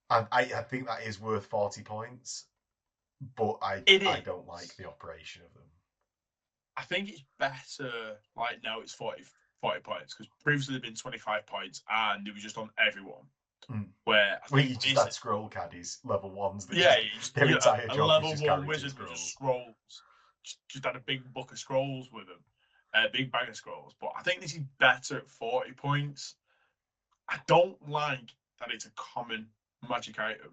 And I think that is worth 40 points, but I don't like the operation of them. I think it's better like now it's 40 points because previously they've been 25 points and it was just on everyone. Where I think you just had scroll caddies, level 1s. Their entire job level is just 1 wizard scrolls. was just scrolls. Just had a big book of scrolls with them, a big bag of scrolls. But I think this is better at 40 points. I don't like that it's a common magic item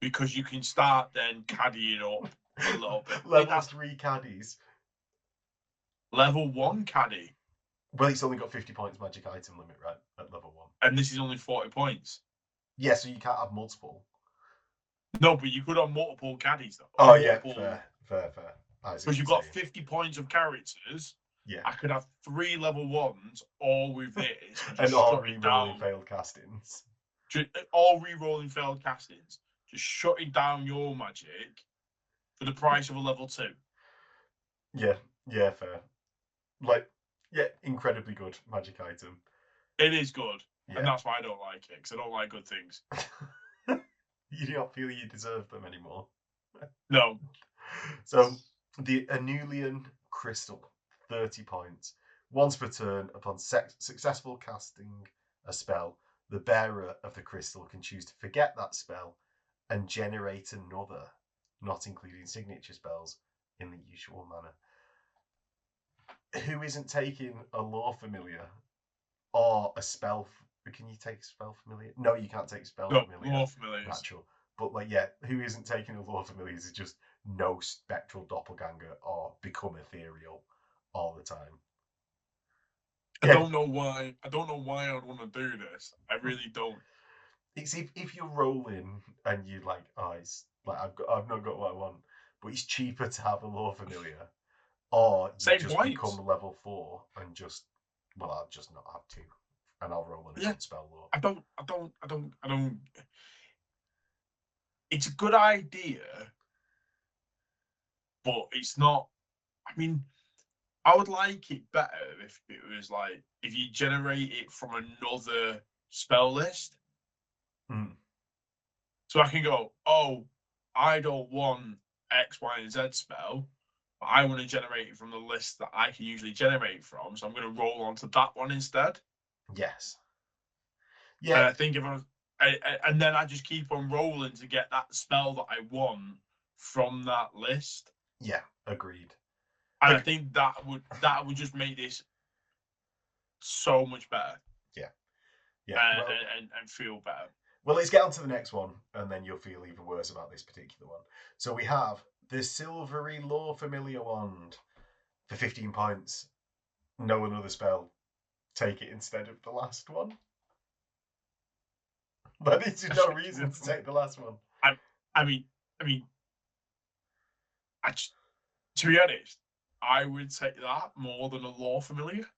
because you can start then caddying up a little bit. Level 3 caddies. Level 1 caddy. Well, it's only got 50 points magic item limit, right? At level 1. And this is only 40 points. Yeah, so you can't have multiple. No, but you could have multiple caddies though. Oh, yeah, fair. Because you've got 50 points of characters. Yeah. I could have 3 level 1s all with this. And all re-rolling failed castings. All re-rolling failed castings. Just shutting down your magic for the price of a level 2. Yeah, fair. Incredibly good magic item. It is good. Yeah. And that's why I don't like it, because I don't like good things. You do not feel you deserve them anymore. No. So, the Anulian Crystal, 30 points. Once per turn, upon successful casting a spell, the bearer of the crystal can choose to forget that spell and generate another, not including signature spells, in the usual manner. Who isn't taking a lore familiar or a spell? Can you take spell familiar? No, you can't take spell familiar. Lore familiars. Natural. But who isn't taking a lore familiar is just no spectral doppelganger or become ethereal all the time. I don't know why. I don't know why I would want to do this. I really don't. It's if you're rolling and you're like, oh, it's like I've not got what I want, but it's cheaper to have a lore familiar, or you Same just points. become level 4 and just, well, I'll just not have to, and I'll roll in a good spell lore. I don't. It's a good idea, but it's not. I mean, I would like it better if it was like if you generate it from another spell list. So I can go, oh, I don't want X, Y, and Z spell, but I want to generate it from the list that I can usually generate from. So I'm going to roll onto that one instead. Yes. Yeah. And I think if and then I just keep on rolling to get that spell that I want from that list. Yeah, agreed. And I think that would just make this so much better. Yeah. And feel better. Well, let's get on to the next one, and then you'll feel even worse about this particular one. So we have the Silvery Lore Familiar Wand for 15 points. No another spell. Take it instead of the last one. But there's no reason to take the last one. I mean, to be honest, I would take that more than a Lore Familiar.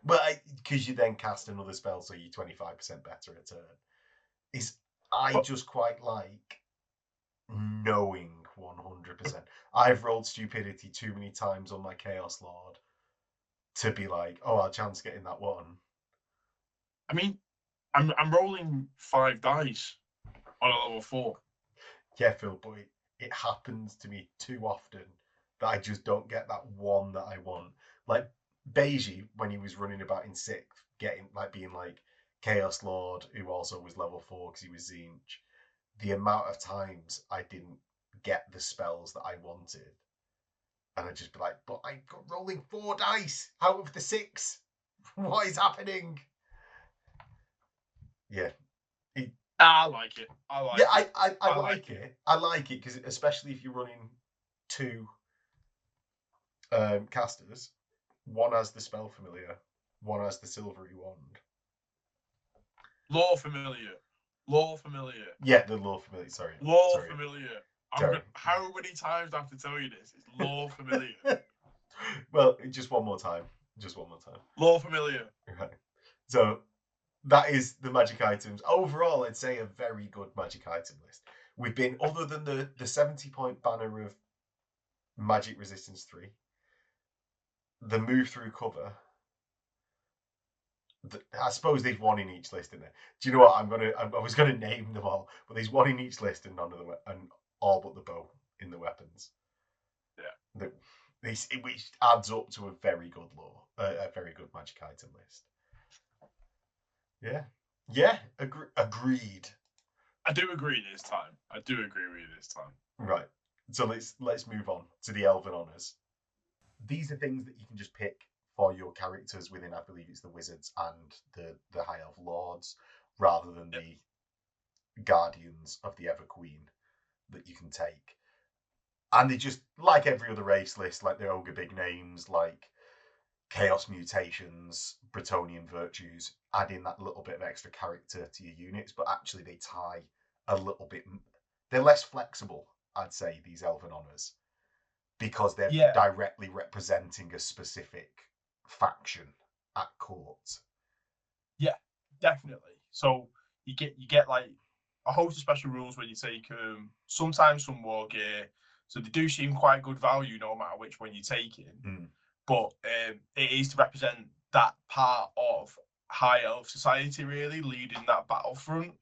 But because you then cast another spell, so you're 25% better a turn. I just quite like knowing 100%. I've rolled stupidity too many times on my Chaos Lord to be like, oh, I'll chance getting that one. I mean, I'm rolling 5 dice on a level 4. Yeah, Phil, but it happens to me too often that I just don't get that one that I want. Like Beiji, when he was running about in 6th, being like Chaos Lord, who also was level 4 because he was Zinch. The amount of times I didn't get the spells that I wanted, and I'd just be like, but I got rolling 4 dice out of the 6. What is happening? Yeah. I like it. I like it. I like it because, especially if you're running 2 casters, one has the spell familiar, one has the silvery wand. Lore familiar. Yeah, the lore familiar. Sorry. Lore familiar. How many times do I have to tell you this? It's lore familiar. Well, just one more time. Lore familiar. Okay. So that is the magic items. Overall, I'd say a very good magic item list. We've been, other than the 70-point banner of Magic Resistance 3, the move through cover. I suppose there's one in each list, isn't there? Do you know what? I was gonna name them all, but there's one in each list, and none of and all but the bow in the weapons. Yeah. Which adds up to a very good lore, a very good magic item list. Yeah, agreed. I do agree this time. Right. So let's move on to the Elven Honours. These are things that you can just pick for your characters within, I believe it's the Wizards and the High Elf Lords, rather than the Guardians of the Ever Queen that you can take. And they just, like every other race list, like their ogre big names, like Chaos Mutations, Bretonnian Virtues, add in that little bit of extra character to your units, but actually they tie a little bit. They're less flexible, I'd say, these Elven Honours, because they're directly representing a specific faction at court. Yeah, definitely. So you get like a host of special rules where you take sometimes some war gear, so they do seem quite good value no matter which one you take in. But it is to represent that part of high elf society, really leading that battlefront.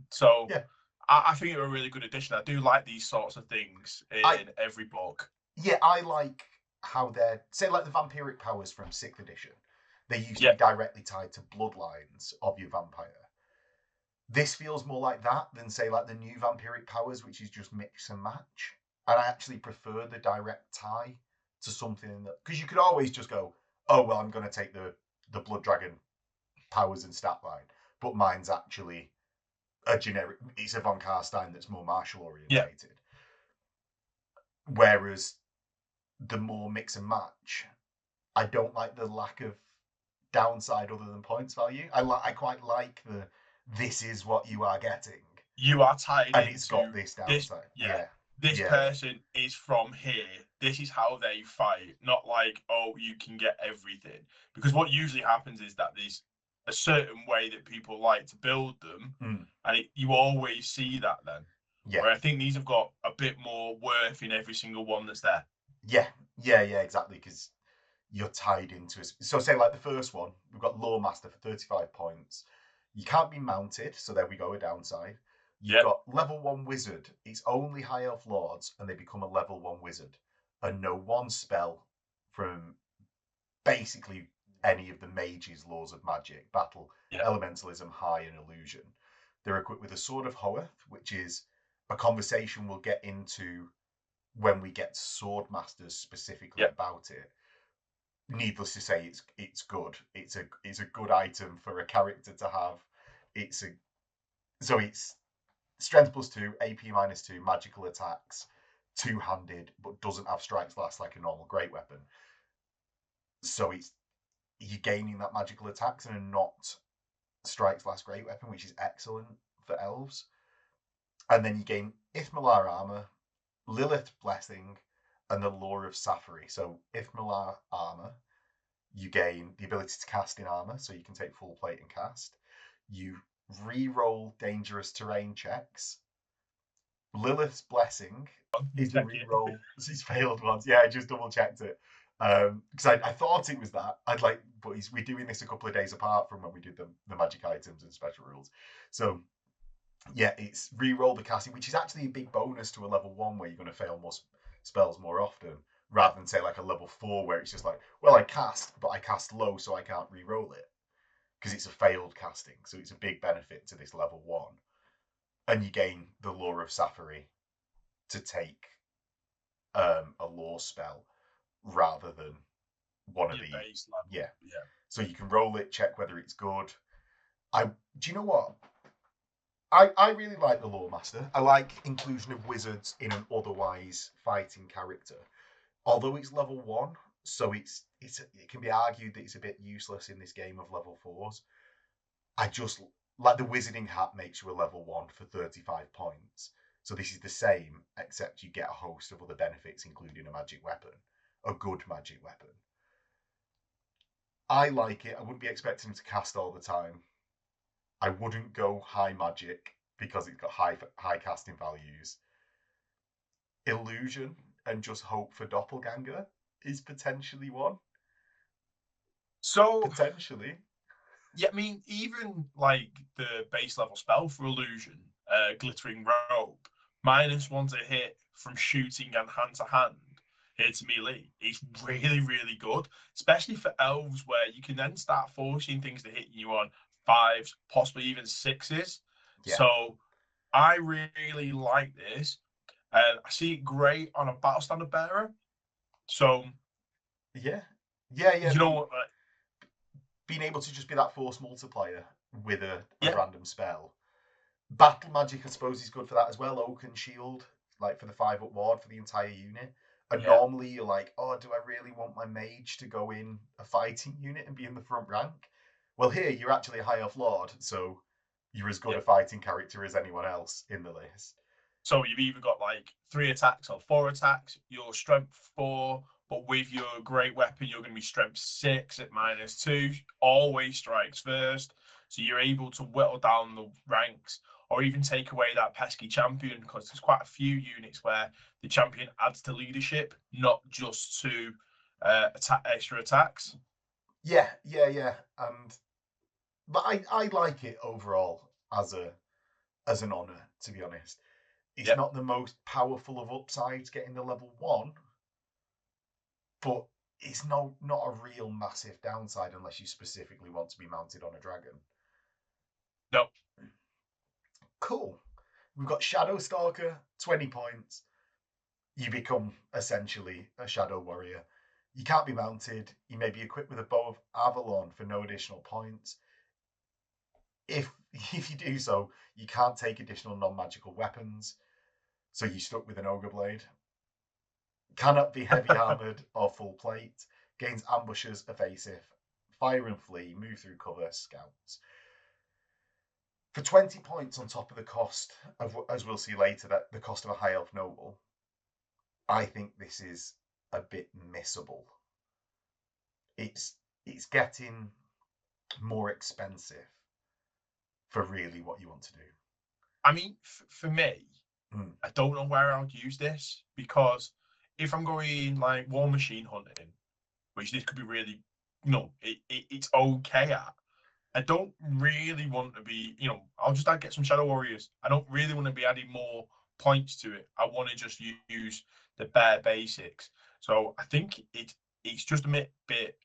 So yeah. I think they're a really good addition. I do like these sorts of things in every book. Yeah, I like how they're, say, like the vampiric powers from 6th edition. They used to be directly tied to bloodlines of your vampire. This feels more like that than, say, like the new vampiric powers, which is just mix and match. And I actually prefer the direct tie to something that, because you could always just go, oh, well, I'm going to take the blood dragon powers and stat line, but mine's actually a generic, it's a Von Karstein that's more martial orientated. Whereas the more mix and match, I don't like the lack of downside other than points value. I quite like this is what you are getting. You are tied and it's got this downside. this Yeah, person is from here. This is how they fight. Not like, oh, you can get everything. Because what usually happens is that there's a certain way that people like to build them, and you always see that then. yeah, Where I think these have got a bit more worth in every single one that's there. yeah, yeah, yeah, exactly. Because you're tied into it. So, say like the first one, we've got Lore Master for 35 points. You can't be mounted, so there we go, a downside. You've Yeah, got level 1 Wizard. It's only High Elf Lords, and they become a level 1 Wizard. And no one spell from basically any of the mages' laws of magic, battle, yeah, elementalism, high, and illusion. They're equipped with a Sword of Hoeth, which is a conversation we'll get into when we get sword masters specifically yeah. about it. Needless to say, it's good. It's a good item for a character to have. It's strength +2, AP -2, magical attacks, two-handed, but doesn't have strikes last like a normal great weapon. So you're gaining that magical attacks and a not strikes last great weapon, which is excellent for elves. And then you gain Ithmalar armor, Lilith blessing, and the lore of Safari. So Ithmalar armor, you gain the ability to cast in armor, so you can take full plate and cast. You re-roll dangerous terrain checks. Lilith's blessing is a Check it. re-roll. These failed ones. Yeah, I just double checked it because I thought it was that. But we're doing this a couple of days apart from when we did the magic items and special rules. So yeah, it's re-roll the casting, which is actually a big bonus to a level 1 where you're going to fail more spells more often, Yeah, rather than say like a level 4 where it's just like, well, I cast, but I cast low, so I can't re-roll it because it's a failed casting. So it's a big benefit to this level 1, and you gain the lore of Safari to take a lore spell rather than one of your the base level. yeah. Yeah, So you can roll it, check whether it's good. I Do you know what? I really like the Lore Master. I like inclusion of wizards in an otherwise fighting character. Although it's level 1, so it can be argued that it's a bit useless in this game of level 4s. I just like the wizarding hat makes you a level 1 for 35 points. So this is the same, except you get a host of other benefits, including a magic weapon, a good magic weapon. I like it. I wouldn't be expecting him to cast all the time. I wouldn't go high magic because it's got high casting values. Illusion and just hope for doppelganger is potentially one. so Potentially. yeah, I mean, even like the base level spell for illusion, glittering rope, -1 to hit from shooting and hand to hand, hit to melee. It's really, really good, especially for elves where you can then start forcing things to hit you on 5s, possibly even 6s. Yeah. So I really like this. I see it great on a battle standard bearer. So Yeah. Yeah, yeah. you know what? Being able to just be that force multiplier with a Yeah, random spell. Battle magic, I suppose, is good for that as well. Oak and shield, like for the 5-up ward for the entire unit. And yeah, normally you're like, oh, do I really want my mage to go in a fighting unit and be in the front rank? Well, here you're actually a high elf lord, so you're as good yeah. a fighting character as anyone else in the list. So you've either got like 3 attacks or 4 attacks, your strength 4, but with your great weapon, you're going to be strength 6 at -2, always strikes first. So you're able to whittle down the ranks or even take away that pesky champion because there's quite a few units where the champion adds to leadership, not just to extra attacks. Yeah, yeah, yeah. But I like it overall as an honor, to be honest. It's Yeah. not the most powerful of upsides getting the level 1, but it's not a real massive downside unless you specifically want to be mounted on a dragon. No. Cool. We've got Shadow Stalker, 20 points. You become essentially a Shadow Warrior. You can't be mounted. You may be equipped with a Bow of Avalon for no additional points. If if you do so, you can't take additional non-magical weapons. So you're stuck with an Ogre Blade. Cannot be heavy armored or full plate. Gains ambushes, evasive, fire and flee, move through cover, scouts. For 20 points on top of the cost of, as we'll see later, that the cost of a high elf noble, I think this is a bit missable. It's getting more expensive for really what you want to do. I mean, for me, Mm. I don't know where I'd use this because if I'm going like war machine hunting, which this could be really, it's okay at. I don't really want to be, I'll just get some Shadow Warriors. I don't really want to be adding more points to it. I want to just use the bare basics. So I think it's just a bit.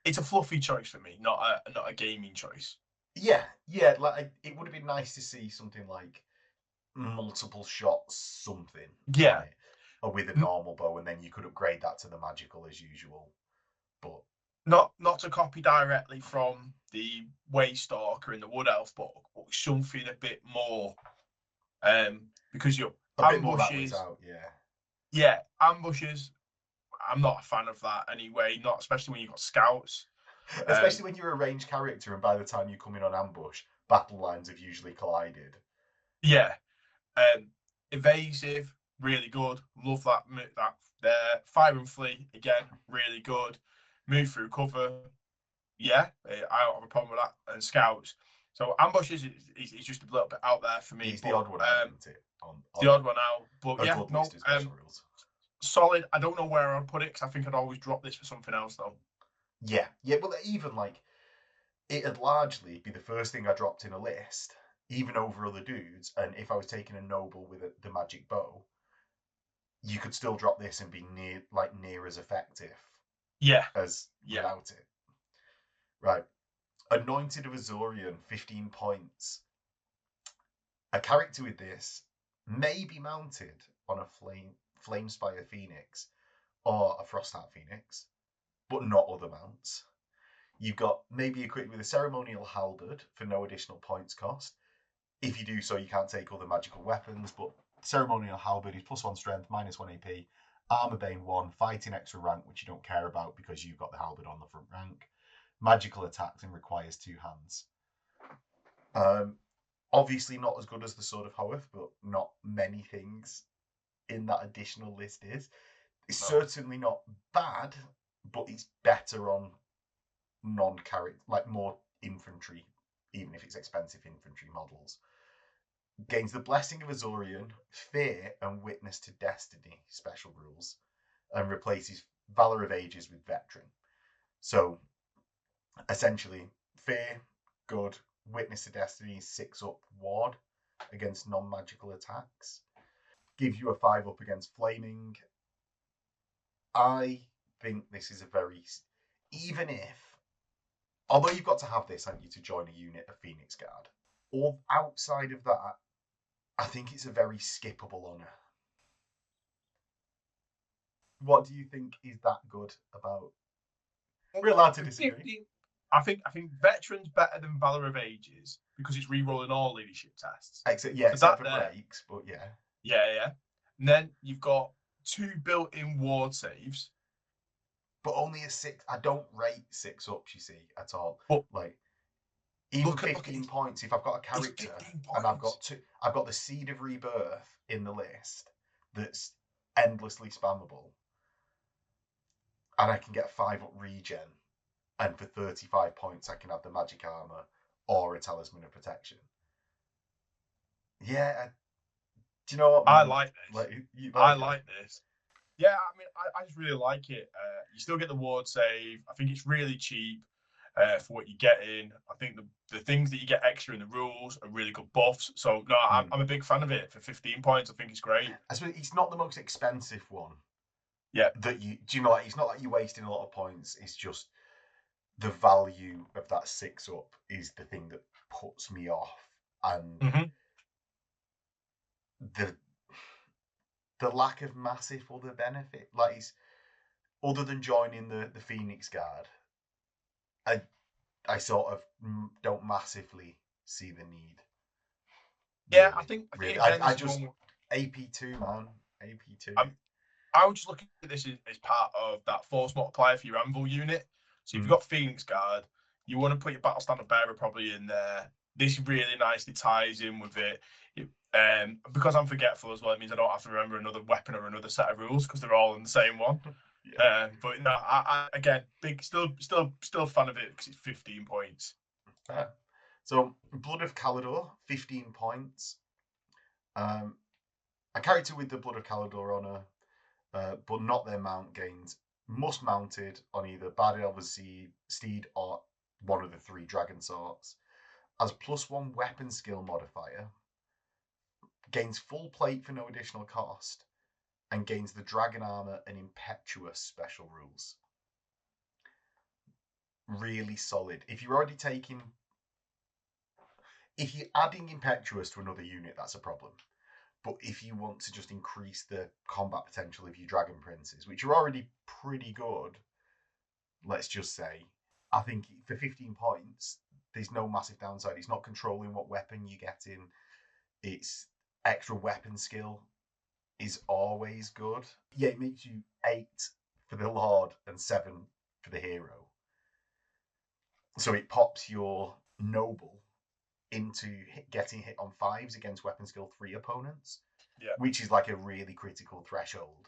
It's a fluffy choice for me, not a gaming choice. Yeah, yeah. Like it would have been nice to see something like multiple shots, something on Yeah, it, or with a normal bow, and then you could upgrade that to the magical as usual. But not to copy directly from the Waystalker in the Wood Elf book, but something a bit more. Because your a bit more that was ambushes, out, yeah. yeah, ambushes. I'm not a fan of that anyway. Not especially when you've got scouts. Especially when you're a ranged character, and by the time you come in on ambush, battle lines have usually collided. Yeah, um, evasive, really good. Love that there. Fire and flee again, really good. Move through cover. Yeah, I don't have a problem with that. And scouts. So ambushes is just a little bit out there for me, It's the but odd one out, isn't it? it's the odd one out. But A yeah, good no, list of special rules. solid. I don't know where I'd put it because I think I'd always drop this for something else though. Yeah, yeah. Well, even like it'd largely be the first thing I dropped in a list, even over other dudes. And if I was taking a noble with the magic bow, you could still drop this and be near as effective Yeah, as yeah, without it. Right. Anointed of Azorian, 15 points. A character with this may be mounted on a Flamespire Phoenix or a Frostheart Phoenix, but not other mounts. You've got maybe equipped with a Ceremonial Halberd for no additional points cost. If you do so, you can't take other magical weapons, but Ceremonial Halberd is +1 strength, -1 AP, Armor Bane 1, fighting extra rank, which you don't care about because you've got the Halberd on the front rank. Magical attacks and requires 2 hands. Obviously not as good as the Sword of Hoeth, but not many things in that additional list is. It's no, certainly not bad, but it's better on non-character, like more infantry, even if it's expensive infantry models. Gains the Blessing of Azorian, Fear, and Witness to Destiny special rules, and replaces Valor of Ages with Veteran. So essentially, Fear, good. Witness to Destiny, 6-up ward against non-magical attacks. Gives you a 5-up against Flaming. I think this is a very, even if, although you've got to have this, haven't you, to join a unit of Phoenix Guard. Or outside of that, I think it's a very skippable honour. What do you think is that good about? Real hard to disagree. 50, I think veterans better than Valor of Ages because it's re-rolling all leadership tests. Except for breaks, but yeah. Yeah. And then you've got 2 built-in ward saves. But only a 6. I don't rate 6-ups, you see, at all. But like even look 15 points. If I've got a character and I've got the Seed of Rebirth in the list that's endlessly spammable, and I can get 5-up regen, and for 35 points I can have the magic armor or a talisman of protection. Yeah, do you know what, man? I like this. I like this. Yeah, I mean, I just really like it. You still get the ward save. I think it's really cheap for what you get in. I think the things that you get extra in the rules are really good buffs. So no, I'm a big fan of it. For 15 points, I think it's great. I suppose it's not the most expensive one. Yeah. Do you know? It's not like you're wasting a lot of points. It's just the value of that 6-up is the thing that puts me off, and the lack of massive other benefit, like other than joining the Phoenix Guard. I sort of don't massively see the need. Yeah, Really, I think really. again, I this is just one. AP2, man. AP2. I would just look at this as part of that force multiplier for your Anvil unit. So if you've got Phoenix Guard, you want to put your Battle Standard Bearer probably in there. this really nicely ties in with it. Because I'm forgetful as well, it means I don't have to remember another weapon or another set of rules because they're all in the same one. But no, I again, still fan of it because it's 15 points. So, Blood of Calidor, 15 points. A character with the Blood of Calidor honour, but not their mount gained, must mounted on either Bard Elves Steed or one of the 3 dragon sorts, as +1 weapon skill modifier, gains full plate for no additional cost, and gains the dragon armor and impetuous special rules. Really solid. If you're adding impetuous to another unit, that's a problem. But if you want to just increase the combat potential of your dragon princes, which are already pretty good, let's just say, I think for 15 points, there's no massive downside. It's not controlling what weapon you get in. It's extra weapon skill is always good. Yeah, it makes you 8 for the Lord and 7 for the hero. So it pops your noble into getting hit on 5s against weapon skill 3 opponents, which is like a really critical threshold.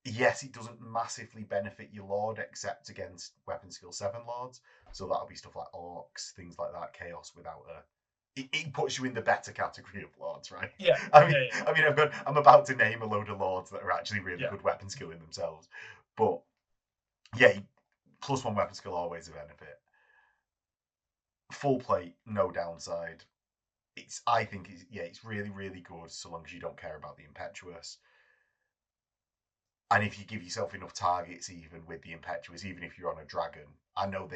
Yes, it doesn't massively benefit your Lord except against weapon skill 7 Lords. So that'll be stuff like Orcs, things like that, Chaos without a... It puts you in the better category of Lords, right? Yeah. I mean, I'm about to name a load of Lords that are actually really good weapon skill in themselves. But yeah, +1 weapon skill always a benefit. Full plate, no downside. I think it's really, really good so long as you don't care about the impetuous. And if you give yourself enough targets, even with the impetuous, even if you're on a dragon, I know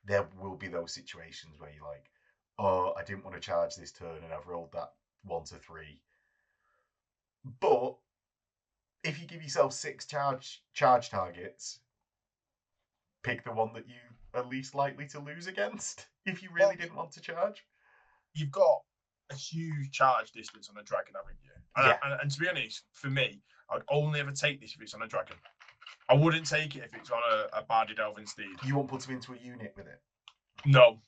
there will be those situations where you're like, oh, I didn't want to charge this turn and I've rolled that 1 to 3. But if you give yourself 6 charge targets, pick the one that you are least likely to lose against if you really didn't want to charge. You've got a huge charge distance on a dragon, haven't you? And to be honest, for me, I'd only ever take this if it's on a dragon. I wouldn't take it if it's on a barded elven steed. You won't put them into a unit with it? No.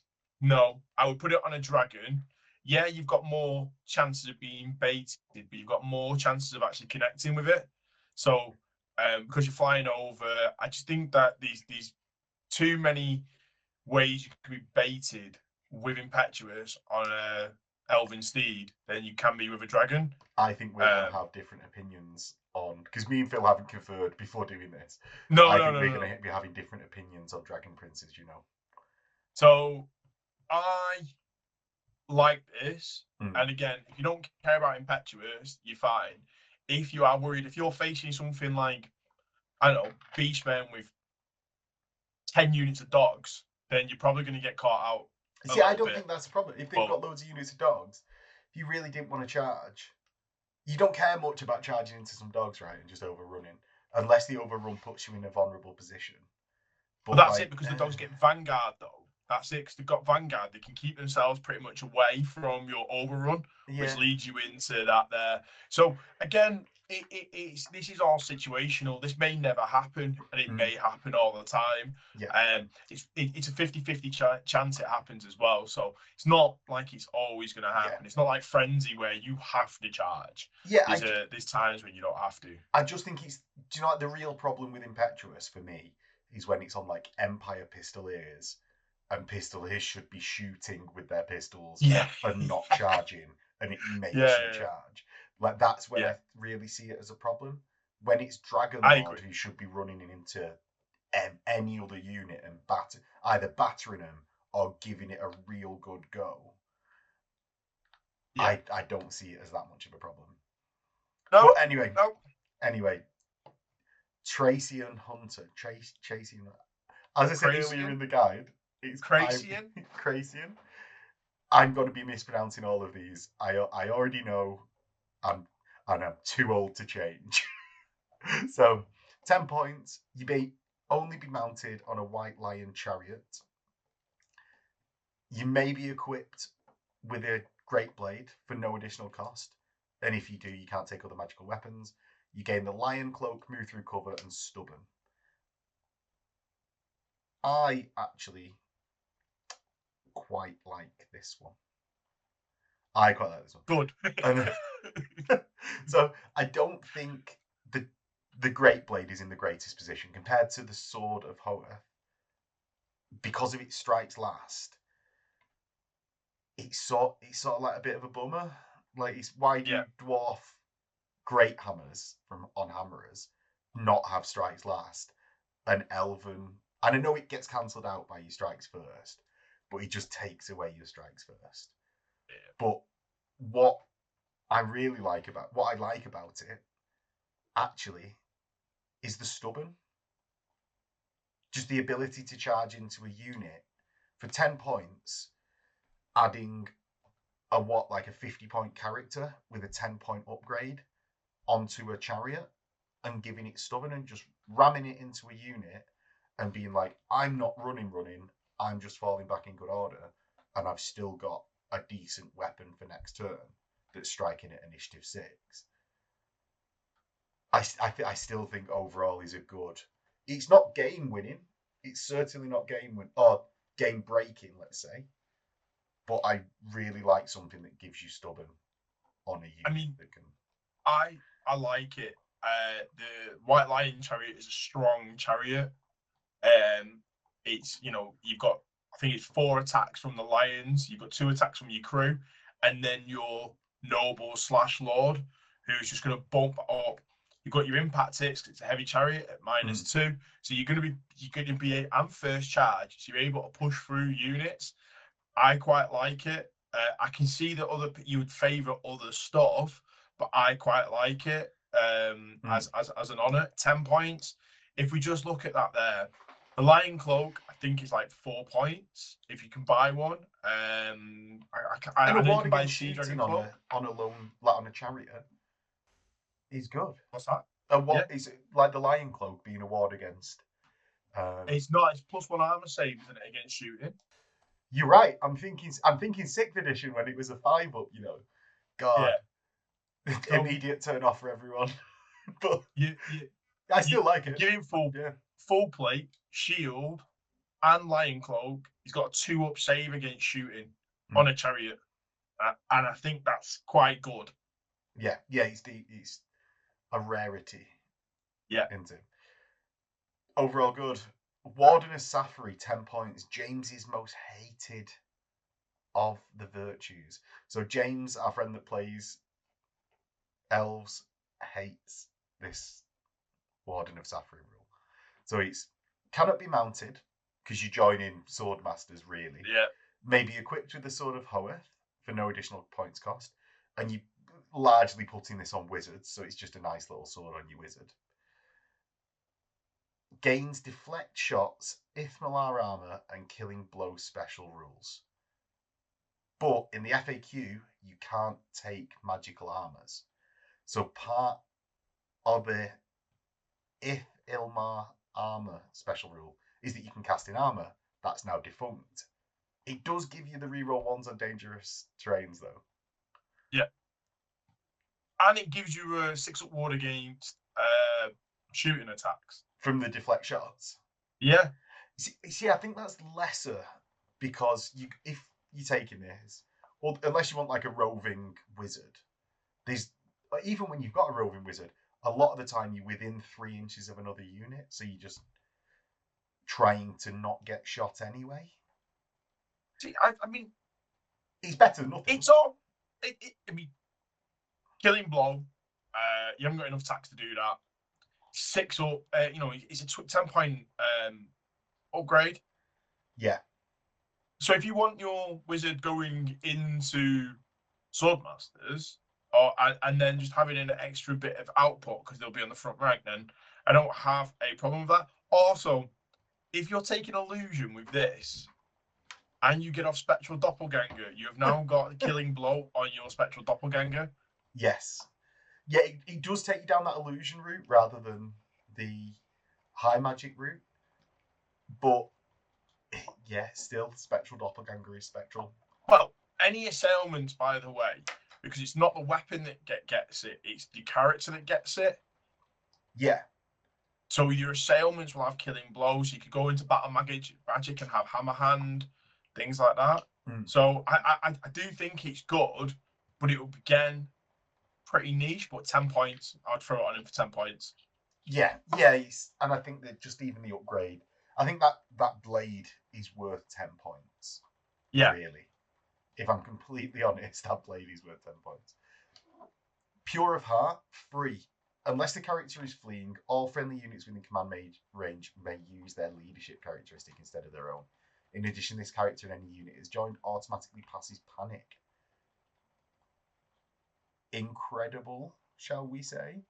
I would put it on a dragon. Yeah, you've got more chances of being baited, but you've got more chances of actually connecting with it. So, because you're flying over, I just think that these too many ways you can be baited with impetuous on a elven steed than you can be with a dragon. I think we're going to have different opinions on, because me and Phil haven't conferred before doing this. We're going to be having different opinions on dragon princes, So I like this, and again, if you don't care about impetuous, you're fine. If you are worried, if you're facing something like, I don't know, beastmen with 10 units of dogs, then you're probably going to get caught out. See, I don't think that's a problem. If they've got loads of units of dogs, if you really didn't want to charge, you don't care much about charging into some dogs, right, and just overrunning, unless the overrun puts you in a vulnerable position. But that's it, because the dogs get Vanguard, though. That's it, because they've got Vanguard. They can keep themselves pretty much away from your overrun, which leads you into that there. So, again, this is all situational. This may never happen, and it may happen all the time. It's a 50-50 chance it happens as well. So it's not like it's always going to happen. It's not like Frenzy where you have to charge. There's times when you don't have to. I just think do you know, like, the real problem with Impetuous for me is when it's on like Empire Pistoliers, and Pistoliers should be shooting with their pistols and not charging, and it makes you charge. Like, that's when I really see it as a problem. When it's Dragon Lord who should be running into any other unit and either battering them or giving it a real good go, I don't see it as that much of a problem. No. But anyway, Tracian Hunter. Tracian. As I said earlier in the guide, it's Tracian. Tracian. I'm going to be mispronouncing all of these. I already know. I'm too old to change. So, 10 points. You may only be mounted on a White Lion chariot. You may be equipped with a Great Blade for no additional cost. And if you do, you can't take other magical weapons. You gain the Lion Cloak, Move Through Cover, and Stubborn. I actually quite like this one. I quite like this one. Good. And so I don't think the Great Blade is in the greatest position compared to the Sword of Hoeth. Because of its strikes last, it's sort of like a bit of a bummer. Like, it's why do dwarf great hammers on hammerers not have strikes last? An elven, and I know it gets cancelled out by your strikes first, but it just takes away your strikes first. Yeah. But what I like about it actually is the stubborn. Just the ability to charge into a unit for 10 points, adding a 50-point character with a 10-point upgrade onto a chariot and giving it stubborn and just ramming it into a unit and being like, I'm not running, I'm just falling back in good order, and I've still got a decent weapon for next turn that's striking at initiative 6. I still think overall is a good. It's not game winning. It's certainly not game breaking, let's say. But I really like something that gives you stubborn on a unit that can. I like it. The White Lion chariot is a strong chariot. It's you've got, I think it's 4 attacks from the lions. You've got 2 attacks from your crew, and then your noble / lord, who's just going to bump up. You've got your impact hits. It's a heavy chariot at -2, so you're going to be and first charge, so you're able to push through units. I quite like it. I can see that you would favour other stuff, but I quite like it as an honour. 10 points. If we just look at that there, the Lion Cloak, I think is like 4 points if you can buy one. I know you can buy a Sea Dragon Cloak on a lone, like on a chariot. Is good. What's that? Is it like the Lion Cloak being a ward against? It's not. It's +1 armor save, isn't it, against shooting? You're right. I'm thinking 6th edition when it was a 5-up. God, immediate turn off for everyone. But I still like it. Giving full plate, shield, and Lion Cloak. He's got a 2-up save against shooting on a chariot, and I think that's quite good. Yeah, it's a rarity. Yeah, isn't it? Overall good. Warden of Safari, 10 points. James's most hated of the virtues. So James, our friend that plays Elves, hates this Warden of Safari rule. So it's cannot be mounted because you join in sword masters, really. Yeah. Maybe equipped with the Sword of Hoeth for no additional points cost, and you largely putting this on wizards, so it's just a nice little sword on your wizard. Gains deflect shots, Ithmalar armor, and killing blow special rules. But in the FAQ, you can't take magical armors. So part of the Ilmar armor special rule is that you can cast in armor. That's now defunct. It does give you the reroll 1s on dangerous terrains, though. Yeah. And it gives you a 6-up ward against shooting attacks. From the deflect shots? Yeah. See, I think that's lesser because if you're taking this, or unless you want like a roving wizard, even when you've got a roving wizard, a lot of the time you're within 3 inches of another unit, so you're just trying to not get shot anyway. See, I mean, it's better than nothing. It's all. I mean, killing blow. You haven't got enough tax to do that. 6-up. It's a 10-point upgrade. Yeah. So if you want your wizard going into Swordmasters, and then just having an extra bit of output because they'll be on the front rank, then I don't have a problem with that. Also, if you're taking illusion with this, and you get off Spectral Doppelganger, you have now got a killing blow on your Spectral Doppelganger. Yes. Yeah, it does take you down that illusion route rather than the high magic route. But, yeah, still, Spectral Doppelganger is spectral. Well, any assailments, by the way, because it's not the weapon that gets it, it's the character that gets it. Yeah. So your assailments will have killing blows. You could go into battle magic and have hammer hand, things like that. So I do think it's good, but it will be, again, pretty niche. But 10 points, I'd throw it on him for 10 points. Yeah, and I think that just even the upgrade, I think that blade is worth 10 points. Yeah, Really, if I'm completely honest, that blade is worth 10 points. Pure of Heart, free. Unless the character is fleeing, all friendly units within command range may use their leadership characteristic instead of their own. In addition, this character and any unit is joined automatically passes panic. Incredible, shall we say?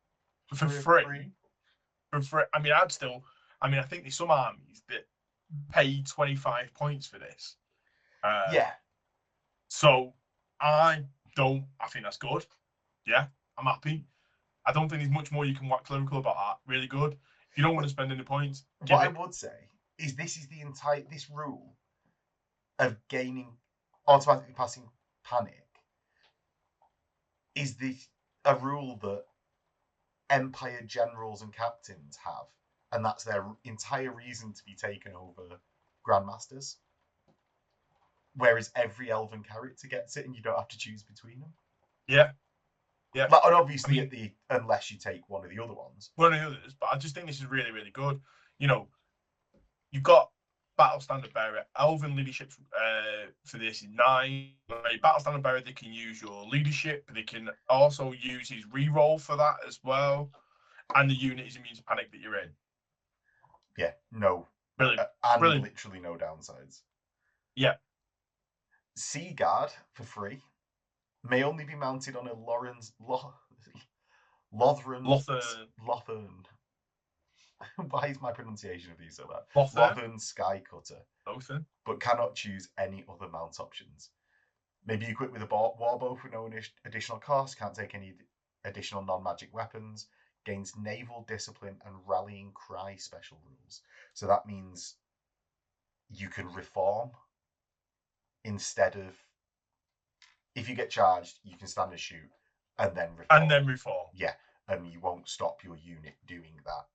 for For a free. free. For free. I mean, I'd still. I mean, I think there's some armies that pay 25 points for this. Yeah. So I don't. I think that's good. Yeah, I'm happy. I don't think there's much more you can wax lyrical about that. Really good. If you don't want to spend any points, give What I it. would say is this rule of gaining automatically passing panic is a rule that Empire generals and captains have, and that's their entire reason to be taken over Grandmasters. Whereas every Elven character gets it, and you don't have to choose between them. Yeah, yeah. And obviously, I mean, unless you take one of the other ones. one of the others, but I just think this is really, really good. You know, you've got Battle Standard Bearer, Elven leadership for this is 9. Battle Standard Bearer, they can use your leadership. They can also use his reroll for that as well. And the unit is immune to panic that you're in. Yeah, no. Brilliant. And Brilliant. literally no downsides. Yeah. Sea Guard for free may only be mounted on a Lothern. Why is my pronunciation of these so bad? Lothern Sky Cutter. Lothern. But cannot choose any other mount options. May be equipped with a warbow for no additional cost, can't take any additional non-magic weapons, gains naval discipline and rallying cry special rules. So that means you can reform instead of, if you get charged, you can stand and shoot and then reform. And then reform. Yeah, and you won't stop your unit doing that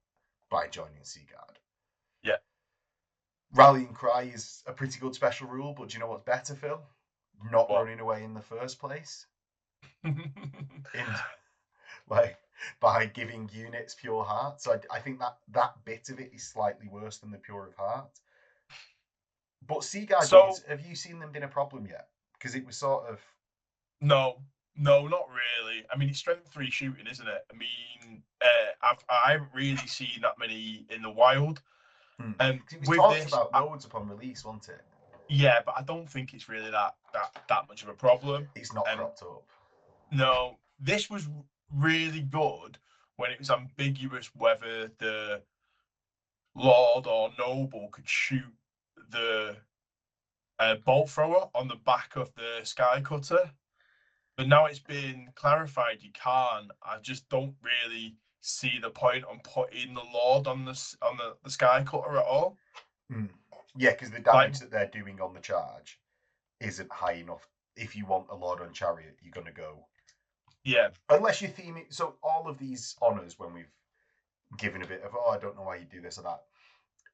by joining Sea Guard. Yeah. Rallying Cry is a pretty good special rule, but do you know what's better, Phil? Not running away in the first place. By giving units Pure Heart. So I think that bit of it is slightly worse than the Pure of Heart. But Sea Guard units, have you seen them been a problem yet? Because it was sort of... No, not really. I mean, it's strength 3 shooting, isn't it? I mean, I haven't really seen that many in the wild. It was talked about loads upon release, wasn't it? Yeah, but I don't think it's really that much of a problem. It's not cropped up. No, this was really good when it was ambiguous whether the lord or noble could shoot the bolt thrower on the back of the sky cutter. But now it's been clarified you can't. I just don't really see the point on putting the lord on the sky cutter at all. Yeah, because the damage that they're doing on the charge isn't high enough. If you want a lord on chariot, you're going to go. Yeah. Unless you theme it. So all of these honours, when we've given a bit of, I don't know why you do this or that,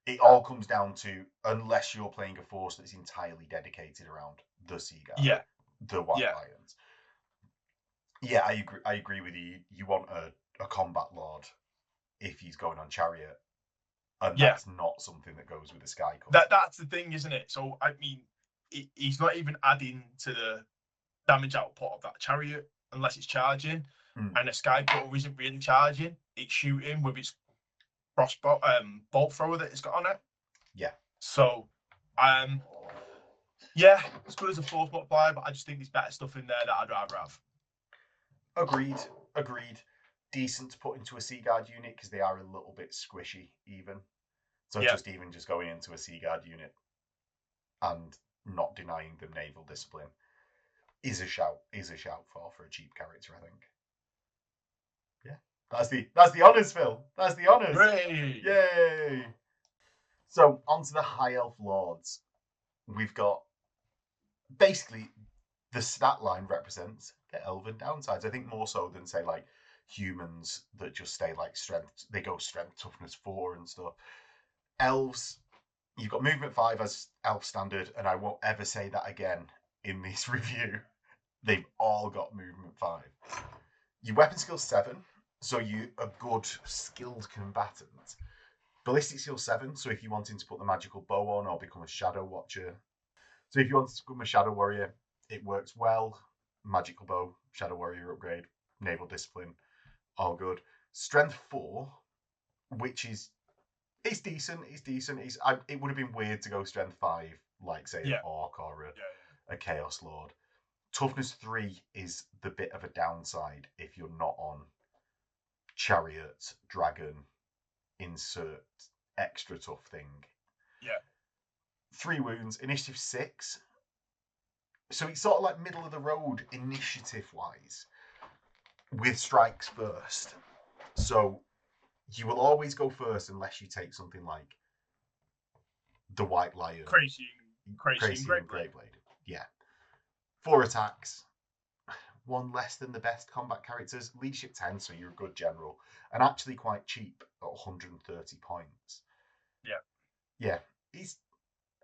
it all comes down to, unless you're playing a force that's entirely dedicated around the Sea Guard. Yeah. The White Lions. Yeah, I agree with you. You want a combat lord if he's going on chariot. And that's not something that goes with the Sky Cutter. That's the thing, isn't it? So, I mean, he's not even adding to the damage output of that chariot unless it's charging. And a Sky Cutter isn't really charging. It's shooting with its crossbow, bolt thrower that it's got on it. Yeah. So, yeah, as good as a force multiplier, but I just think there's better stuff in there that I'd rather have. Agreed. Decent to put into a Sea Guard unit because they are a little bit squishy, even. So just going into a Sea Guard unit and not denying them naval discipline is a shout for a cheap character, I think. Yeah, that's the honours, Phil. That's the honours. Hooray! Yay! So onto the High Elf Lords. We've got basically the stat line represents the Elven downsides. I think more so than say like humans that just stay like strength. They go strength, toughness 4 and stuff. Elves, you've got movement 5 as elf standard, and I won't ever say that again in this review, they've all got movement 5. Your weapon skill 7, so you a good skilled combatant. Ballistic skill 7, so if you're wanting to put the magical bow on or become a shadow watcher. So if you want to become a shadow warrior, it works well. Magical bow, shadow warrior upgrade, naval discipline, all good. Strength 4, which is it's decent. It would have been weird to go strength 5, like say an orc or a chaos lord. Toughness 3 is the bit of a downside if you're not on chariot, dragon, insert extra tough thing. Yeah. 3 wounds, initiative 6. So it's sort of like middle of the road initiative wise with strikes first. So you will always go first unless you take something like the White Lion. Crazy and Great Blade. Yeah. 4 attacks. 1 less than the best combat characters. Leadership 10, so you're a good general. And actually quite cheap at 130 points. Yeah. Yeah.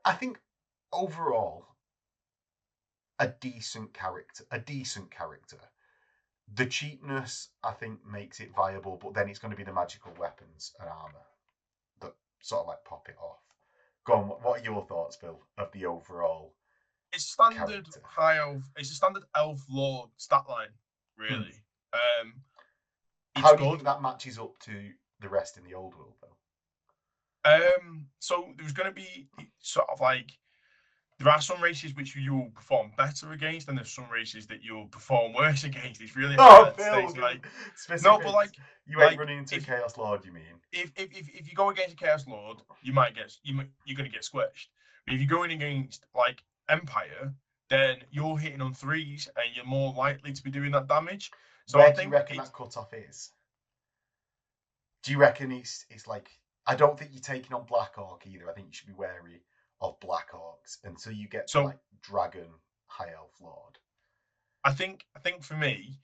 I think overall a decent character. The cheapness, I think, makes it viable, but then it's going to be the magical weapons and armor that sort of like pop it off. Go on, what are your thoughts, Phil, of the overall? It's standard character? high elf. It's a standard elf lord stat line, really. How do you think that matches up to the rest in the old world, though? So there's going to be sort of like there are some races which you'll perform better against, and there's some races that you'll perform worse against. It's really hard to say. Like, no, but like you ain't running into a Chaos Lord. You mean if you go against a Chaos Lord, you're going to get squished. But if you're going against like Empire, then you're hitting on 3s, and you're more likely to be doing that damage. So where do you reckon that cutoff is? Do you reckon it's like? I don't think you're taking on Black Orc either. I think you should be wary of Black Orcs until you get to like Dragon High Elf Lord. I think for me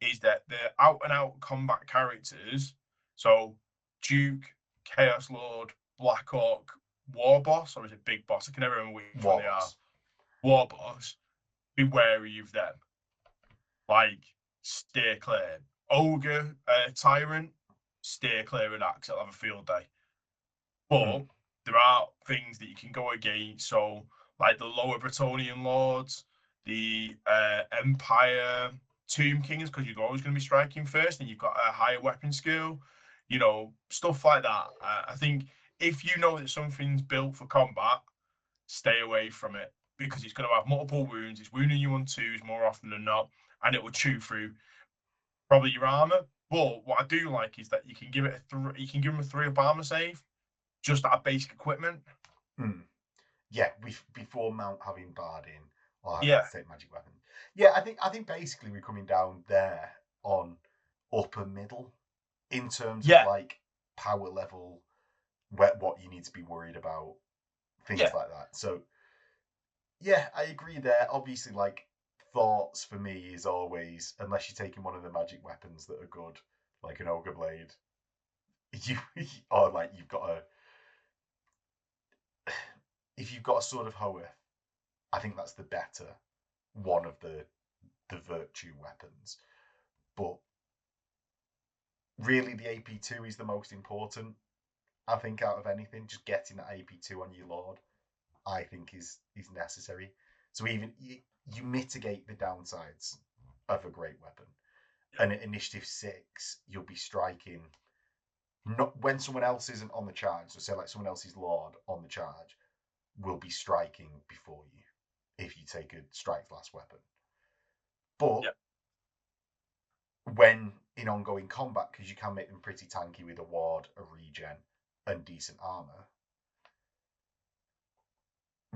is that the out and out combat characters, so Duke, Chaos Lord, Black Orc, War Boss, or is it Big Boss? I can never remember which one they are. War Boss. Be wary of them. Like, steer clear. Ogre, Tyrant, steer clear of that because I'll have a field day. But there are things that you can go against. So, like the Lower Bretonian Lords, the Empire Tomb Kings, because you're always going to be striking first, and you've got a higher weapon skill. You know, stuff like that. I think if you know that something's built for combat, stay away from it because it's going to have multiple wounds. It's wounding you on 2s more often than not, and it will chew through probably your armor. But what I do like is that you can give it you can give them a 3 up armor save, just out of basic equipment. Yeah, before Mount having Bard in or having to take magic weapon. Yeah, I think basically we're coming down there on upper middle in terms of like power level, what you need to be worried about, things like that. So yeah, I agree there. Obviously, like thoughts for me is always, unless you're taking one of the magic weapons that are good, like an ogre blade, or like you've got a. If you've got a Sword of Hoeth, I think that's the better one of the virtue weapons. But really, the AP2 is the most important. I think out of anything, just getting that AP2 on your Lord, I think is necessary. So even you mitigate the downsides of a great weapon. And at initiative 6, you'll be striking not when someone else isn't on the charge. So say like someone else's Lord on the charge will be striking before you if you take a strike last weapon. But when in ongoing combat, because you can make them pretty tanky with a ward, a regen, and decent armor,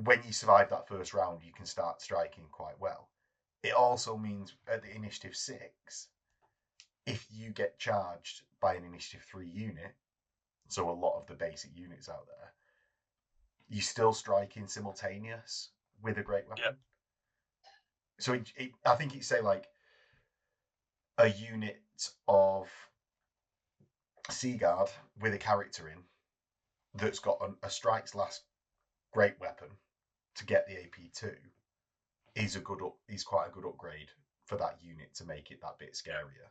when you survive that first round, you can start striking quite well. It also means at the initiative 6, if you get charged by an initiative 3 unit, so a lot of the basic units out there, you still striking simultaneous with a great weapon. So I think it's say like a unit of Seaguard with a character in that's got a strikes last great weapon to get the AP2 is he's quite a good upgrade for that unit to make it that bit scarier.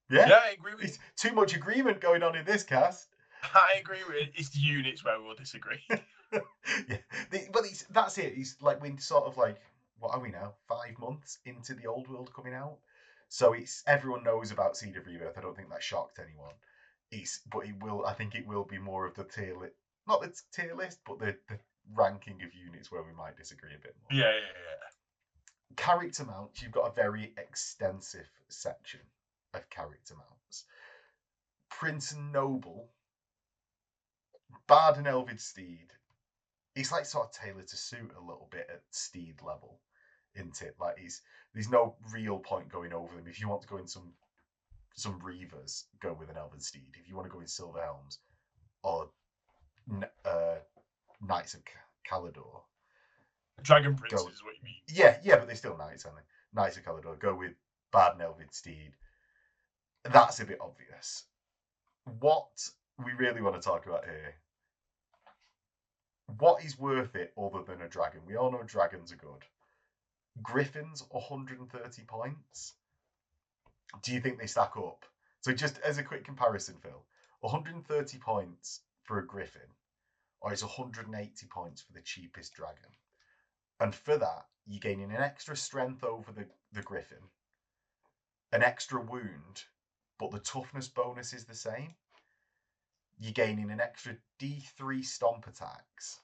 Yeah, I agree with It's too much agreement going on in this cast. I agree with it. It's the units where we'll disagree. Yeah, but that's it. It's like we're sort of like, what are we now? 5 months into the old world coming out, so it's everyone knows about Seed of Rebirth. I don't think that shocked anyone. But it will. I think it will be more of the tier list, not the tier list, but the ranking of units where we might disagree a bit more. Yeah. Character mounts. You've got a very extensive section of character mounts. Prince and Noble, Bard and Elven Steed. He's like sort of tailored to suit a little bit at Steed level, isn't it? Like there's no real point going over them. If you want to go in some Reavers, go with an Elven Steed. If you want to go in Silver Helms or Knights of Caledor, Dragon Princes is what you mean. Yeah, but they're still knights, aren't they? Knights of Caledor, go with Bard and Elven Steed. That's a bit obvious. What we really want to talk about here, what is worth it other than a dragon? We all know dragons are good. Griffins, 130 points. Do you think they stack up? So just as a quick comparison, Phil, 130 points for a griffin, or it's 180 points for the cheapest dragon. And for that, you're gaining an extra strength over the griffin, an extra wound, but the toughness bonus is the same. You're gaining an extra D3 stomp attacks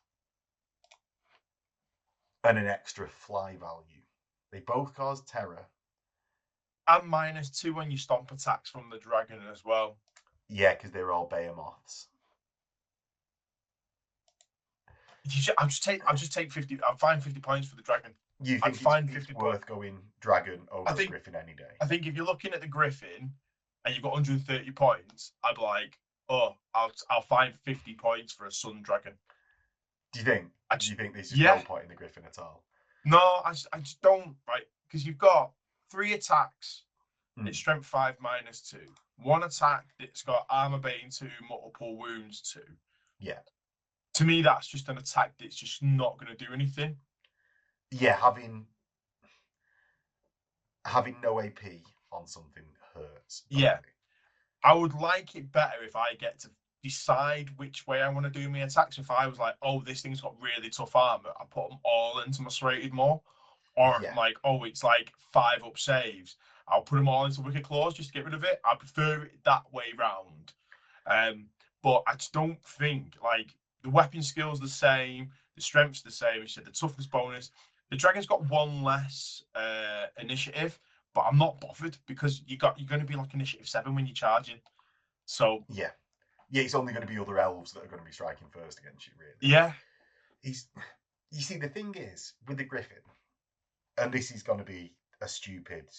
and an extra fly value. They both cause terror. And -2 when you stomp attacks from the dragon as well. Yeah, because they're all behemoths. I'll just take 50. I'll find 50 points for the dragon. You think it's worth going dragon over griffin any day? I think if you're looking at the griffin and you've got 130 points, I'd be like, oh, I'll find 50 points for a sun dragon. Do you think? Do you think there's just no point in the griffin at all? No, I just don't, right? Because you've got 3 attacks. It's strength 5 -2. 1 attack that's got armor bane 2, multiple wounds 2. Yeah. To me, that's just an attack that's just not going to do anything. Yeah, having no AP on something hurts. Yeah. I would like it better if I get to decide which way I want to do my attacks. If I was like, oh, this thing's got really tough armor, I put them all into my serrated maw. Or if I'm like, oh, it's like 5 up saves, I'll put them all into Wicked Claws just to get rid of it. I prefer it that way round. But I just don't think, like, the weapon skill's the same, the strength's the same, you said the toughness bonus. The dragon's got 1 less initiative, but I'm not bothered because you're going to be like initiative 7 when you're charging. So yeah, it's only going to be other elves that are going to be striking first against you, really. Yeah. You see, the thing is with the griffin, and this is going to be a stupid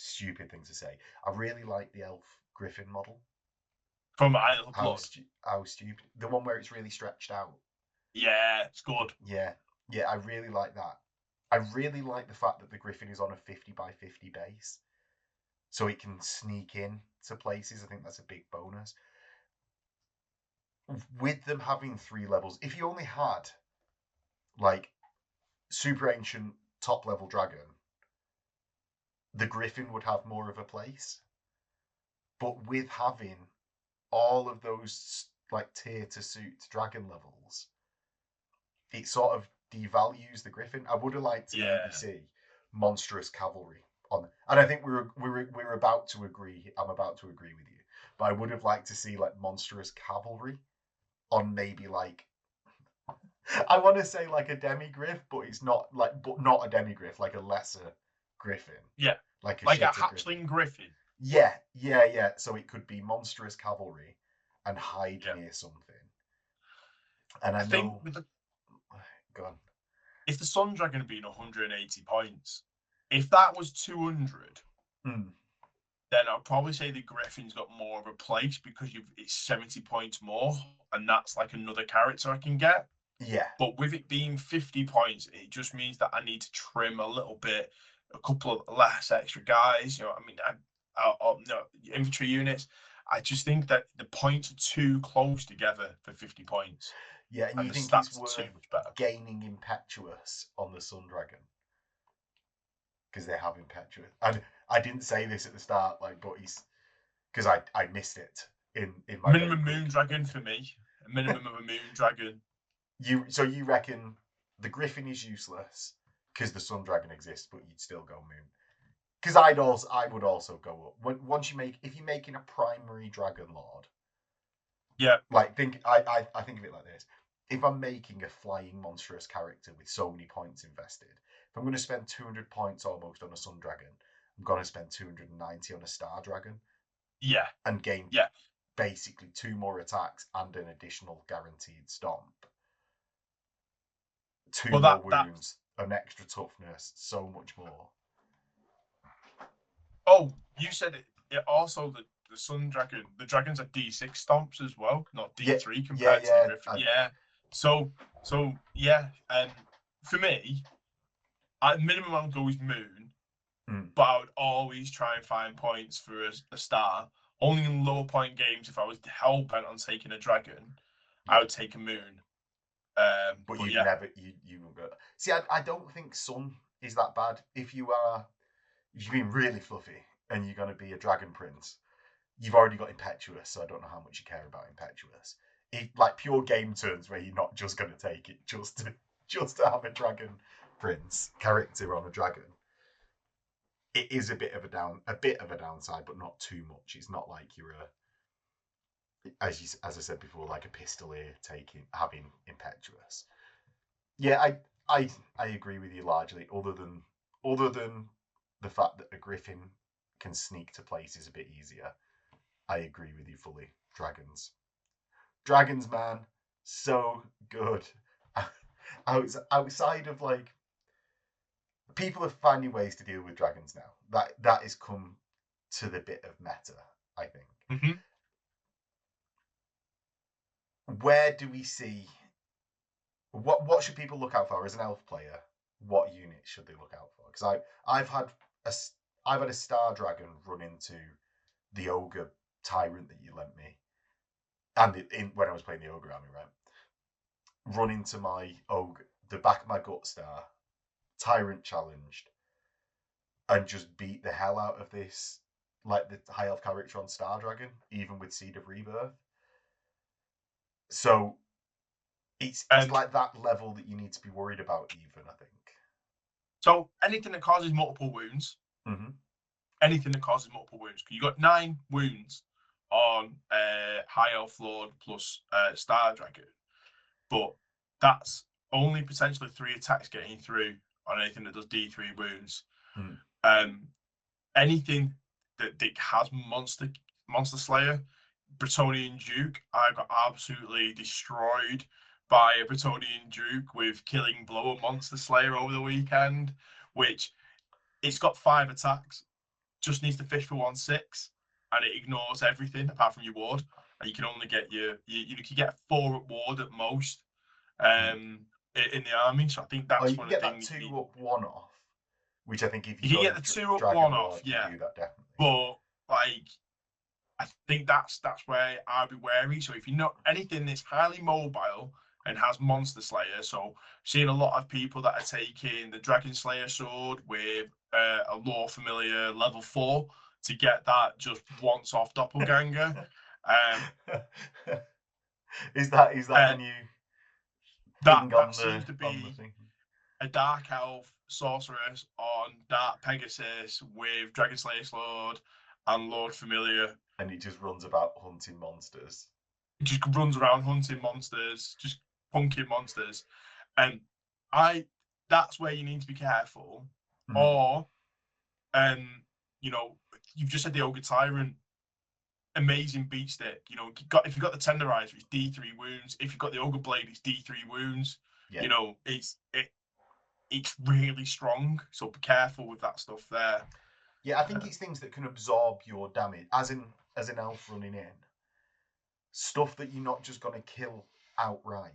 thing to say. I really like the elf griffin model. From Isle of Blood. How stupid. The one where it's really stretched out. Yeah, it's good. Yeah, I really like that. I really like the fact that the griffin is on a 50 by 50 base. So it can sneak in to places. I think that's a big bonus. With them having 3 levels, if you only had like super ancient top level dragon, the griffin would have more of a place. But with having all of those like tier to suit dragon levels, it sort of devalues the griffin. I would have liked to maybe see monstrous cavalry on, and I think we're about to agree. I'm about to agree with you, but I would have liked to see like monstrous cavalry on maybe like, I want to say like a demigriff, but it's not like, but not a demigriff, like a lesser griffin. Yeah, like a hatchling griffin. Yeah. So it could be monstrous cavalry and hide near something. And I think with the go on. If the Sun Dragon had been 180 points, if that was 200, then I'd probably say the Griffin's got more of a place because it's 70 points more, and that's like another character I can get. Yeah. But with it being 50 points, it just means that I need to trim a little bit, a couple of less extra guys. You know, I mean, infantry units. I just think that the points are too close together for 50 points. Yeah, and And you the think it's stats are too worth much better. gaining Impetuous on the Sun Dragon? Because they have Impetuous. And I didn't say this at the start, like, but because I missed it in my Minimum very Moon quick. Dragon for me. A minimum of a Moon Dragon. So you reckon the Griffin is useless because the Sun Dragon exists, but you'd still go Moon? Because I would also go up. Once if you're making a primary Dragon Lord, Yeah, like I think of it like this: if I'm making a flying monstrous character with so many points invested, if I'm going to spend 200 points almost on a Sun Dragon, I'm going to spend 290 on a Star Dragon yeah, and gain yeah. basically 2 more attacks and an additional guaranteed stomp, 2 Well, more that. wounds, an extra toughness, so much more. Oh, you said it. It also the Sun Dragon. The dragons are D6 stomps as well, not D3 compared to the Griffin. Yeah. So yeah. For me, at minimum, I'd go with Moon, but I would always try and find points for a star. Only in low point games, if I was hell bent on taking a dragon, I would take a Moon. But But you'd yeah, never you won't go. See, I don't think Sun is that bad. If you've been really fluffy and you're going to be a dragon prince, you've already got Impetuous, so I don't know how much you care about Impetuous. Like pure game turns where you're not just going to take it just to have a dragon prince character on a dragon. It is a bit of a downside, but not too much. It's not like you're as I said before, like a pistolier having Impetuous. Yeah, I agree with you largely. Other than the fact that a Griffin can sneak to places a bit easier, I agree with you fully. Dragons, man, so good. Outside of like, people are finding ways to deal with dragons now. That has come to the bit of meta, I think. mm-hmm. Where do we see what should people look out for as an elf player? What units should they look out for? Because I've had a I've had a star dragon run into the ogre tyrant that you lent me, and when I was playing the ogre army, right, run into my ogre, the back of my gut star, tyrant challenged, and just beat the hell out of this, like the high elf character on Star Dragon, even with Seed of Rebirth. So it's And like that level that you need to be worried about, even, I think. so anything that causes multiple wounds, Mm-hmm. anything that causes multiple wounds. You got 9 wounds on High Elf Lord plus Star Dragon, but that's only potentially 3 attacks getting through on anything that does D3 wounds. Mm. Anything that has Monster Slayer, Bretonian Duke, I got absolutely destroyed by a Bretonian Duke with Killing Blow and Monster Slayer over the weekend, which it's got 5 attacks, just needs to fish for 1/6, and it ignores everything apart from your ward. And you can only get you can get 4 at ward at most in the army. So I think Oh, that's you can one of get the that things 2 up 1 off, which I think if you you can go get the the 2 up Dragon 1 off, Lord, you yeah. do that definitely. But like I think that's where I'd be wary. So if you know anything that's highly mobile and has Monster Slayer, so seeing a lot of people that are taking the Dragon Slayer sword with a lore familiar level 4 to get that just once off doppelganger. Is that the new thing That on seems to the be thing? a Dark Elf sorceress on Dark Pegasus with Dragon Slayer sword and Lord Familiar. And it just runs about hunting monsters. It just runs around hunting monsters, just punking monsters. And that's where you need to be careful. Mm. Or, um, you know, you've just said the Ogre Tyrant, amazing beat stick. You know, if you've got the Tenderizer, it's D3 wounds. If you've got the Ogre Blade, it's D3 wounds. Yeah. You know, it's really strong. So be careful with that stuff there. Yeah, I think it's things that can absorb your damage, as an elf running in. Stuff that you're not just going to kill outright.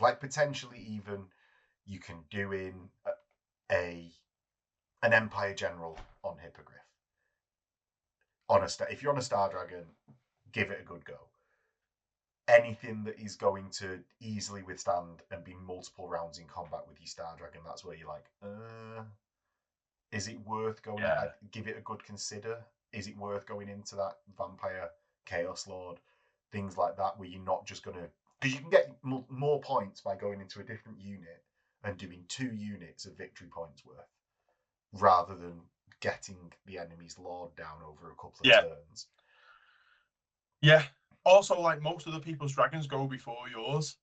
Like potentially even you can do in an Empire General on Hippogriff. if you're on a Star Dragon, give it a good go. Anything that is going to easily withstand and be multiple rounds in combat with your Star Dragon, that's where you're like, is it worth going? Yeah. Give it a good consider. Is it worth going into that Vampire, Chaos Lord, things like that, where you're not just going to, because you can get more points by going into a different unit and doing 2 units of victory points worth, rather than getting the enemy's Lord down over a couple of turns. Yeah. Also, like, most of the people's dragons go before yours.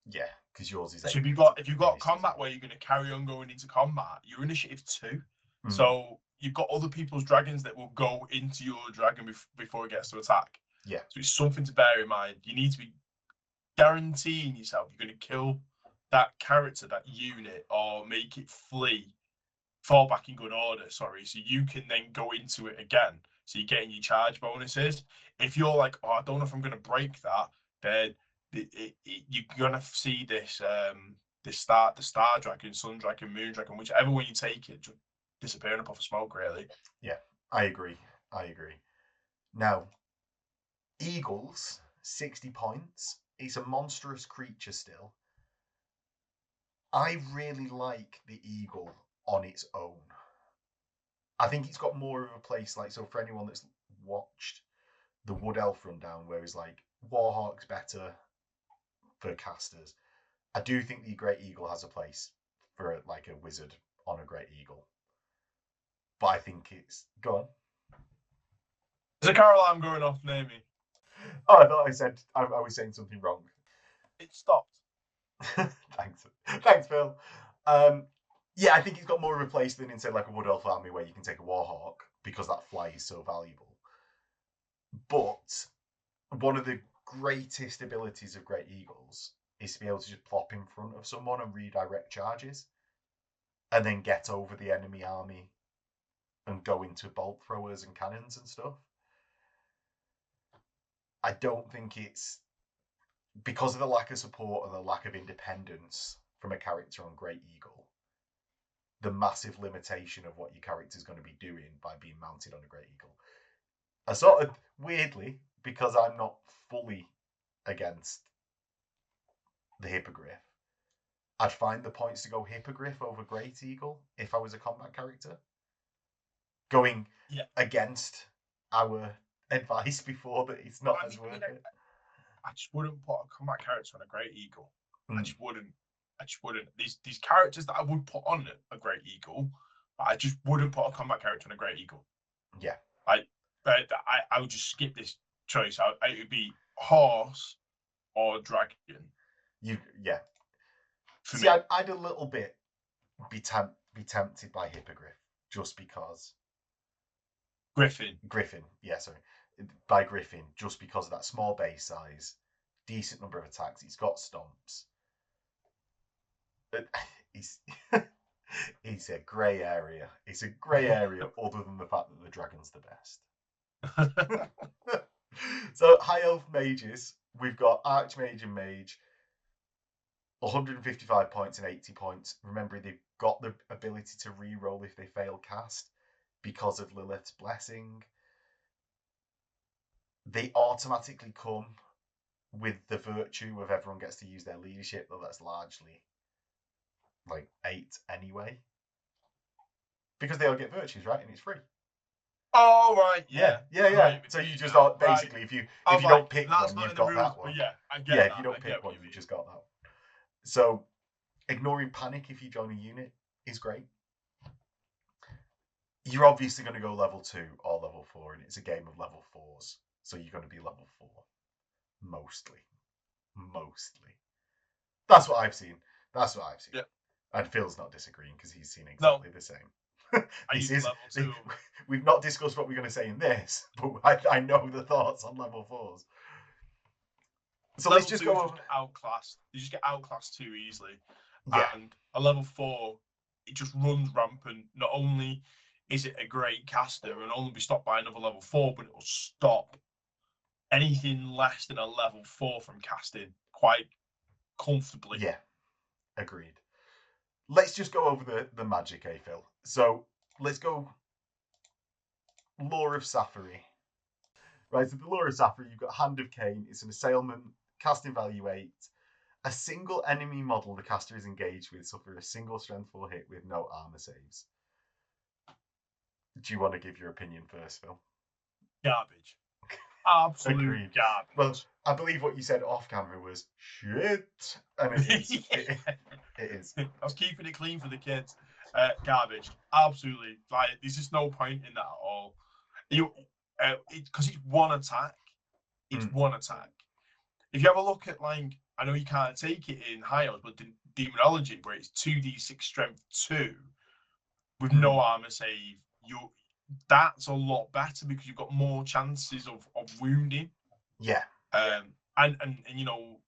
Yeah, because yours is. So if you've got combat where you're going to carry on going into combat, you're initiative 2. So you've got other people's dragons that will go into your dragon before it gets to attack. Yeah. So it's something to bear in mind. You need to be guaranteeing yourself you're going to kill that character, that unit, or make it fall back in good order, so you can then go into it again. So you're getting your charge bonuses. If you're like, oh, I don't know if I'm going to break that, then you're going to see this the Star Dragon, Sun Dragon, Moon Dragon, whichever one you take it, just disappearing up off of smoke, really. Yeah, I agree. Now, Eagles, 60 points. It's a monstrous creature still. I really like the Eagle on its own. I think it's got more of a place, like, so for anyone that's watched the Wood Elf rundown, where it's like, Warhawk's better for casters. I do think the Great Eagle has a place for like a wizard on a Great Eagle. But I think it's... Go on. There's a car alarm going off near me. Oh, I thought I was saying something wrong. It stopped. Thanks, Phil. Yeah, I think it's got more of a place than in, say, like a Wood Elf army where you can take a Warhawk, because that fly is so valuable. But one of the greatest abilities of Great Eagles is to be able to just plop in front of someone and redirect charges, and then get over the enemy army and go into bolt throwers and cannons and stuff. I don't think it's, because of the lack of support and the lack of independence from a character on Great Eagle, the massive limitation of what your character is going to be doing by being mounted on a Great Eagle. I sort of, weirdly, because I'm not fully against the Hippogriff, I'd find the points to go Hippogriff over Great Eagle if I was a combat character. Going against our advice before, that it's not as worth it. I just wouldn't put a combat character on a Great Eagle. I just wouldn't. These characters that I would put on a Great Eagle, I just wouldn't put a combat character on a Great Eagle. Yeah. I would just skip this choice. It would be horse or dragon. See, I'd a little bit be tempted by Hippogriff, just because. Griffin, yeah, sorry. By Griffin, just because of that small base size, decent number of attacks. He's got stomps. It's a grey area. It's a grey area other than the fact that the dragon's the best. So, High Elf Mages, we've got Archmage and Mage, 155 points and 80 points. Remember, they've got the ability to re-roll if they fail cast because of Lilith's Blessing. They automatically come with the virtue of everyone gets to use their leadership, though that's largely like 8 anyway. Because they all get virtues, right? And it's free. Oh, right, yeah. Right. So you just basically, if you don't pick one, you've got that one. Yeah, I get that. If you don't pick one, you've just got that one. So ignoring panic if you join a unit is great. You're obviously going to go level 2 or level 4, and it's a game of level 4s. So you're going to be level 4. Mostly. That's what I've seen. Yeah. And Phil's not disagreeing because he's seen exactly the same. We've not discussed what we're going to say in this, but I know the thoughts on level 4s. So let's just go over. Outclassed. You just get outclassed too easily. Yeah. And a level 4, it just runs rampant. Not only is it a great caster and only be stopped by another level 4, but it will stop anything less than a level 4 from casting quite comfortably. Yeah, agreed. Let's just go over the magic, Phil. So let's go Lore of Safari. Right, so the Lore of Safari, you've got Hand of Cain. It's an assailant, casting value 8. A single enemy model the caster is engaged with suffer a single strength 4 hit with no armor saves. Do you want to give your opinion first, Phil? Garbage. Absolute Agreed. garbage. Well, I believe what you said off camera was shit, and it is. Yeah. It is. I was keeping it clean for the kids. Garbage. Absolutely. Like, there's just no point in that at all. Because it's one attack. It's one attack. If you have a look at, like, I know you can't take it in high elves, but demonology, where it's 2d6 strength 2 with no armor save, that's a lot better because you've got more chances of wounding. Yeah. And you know,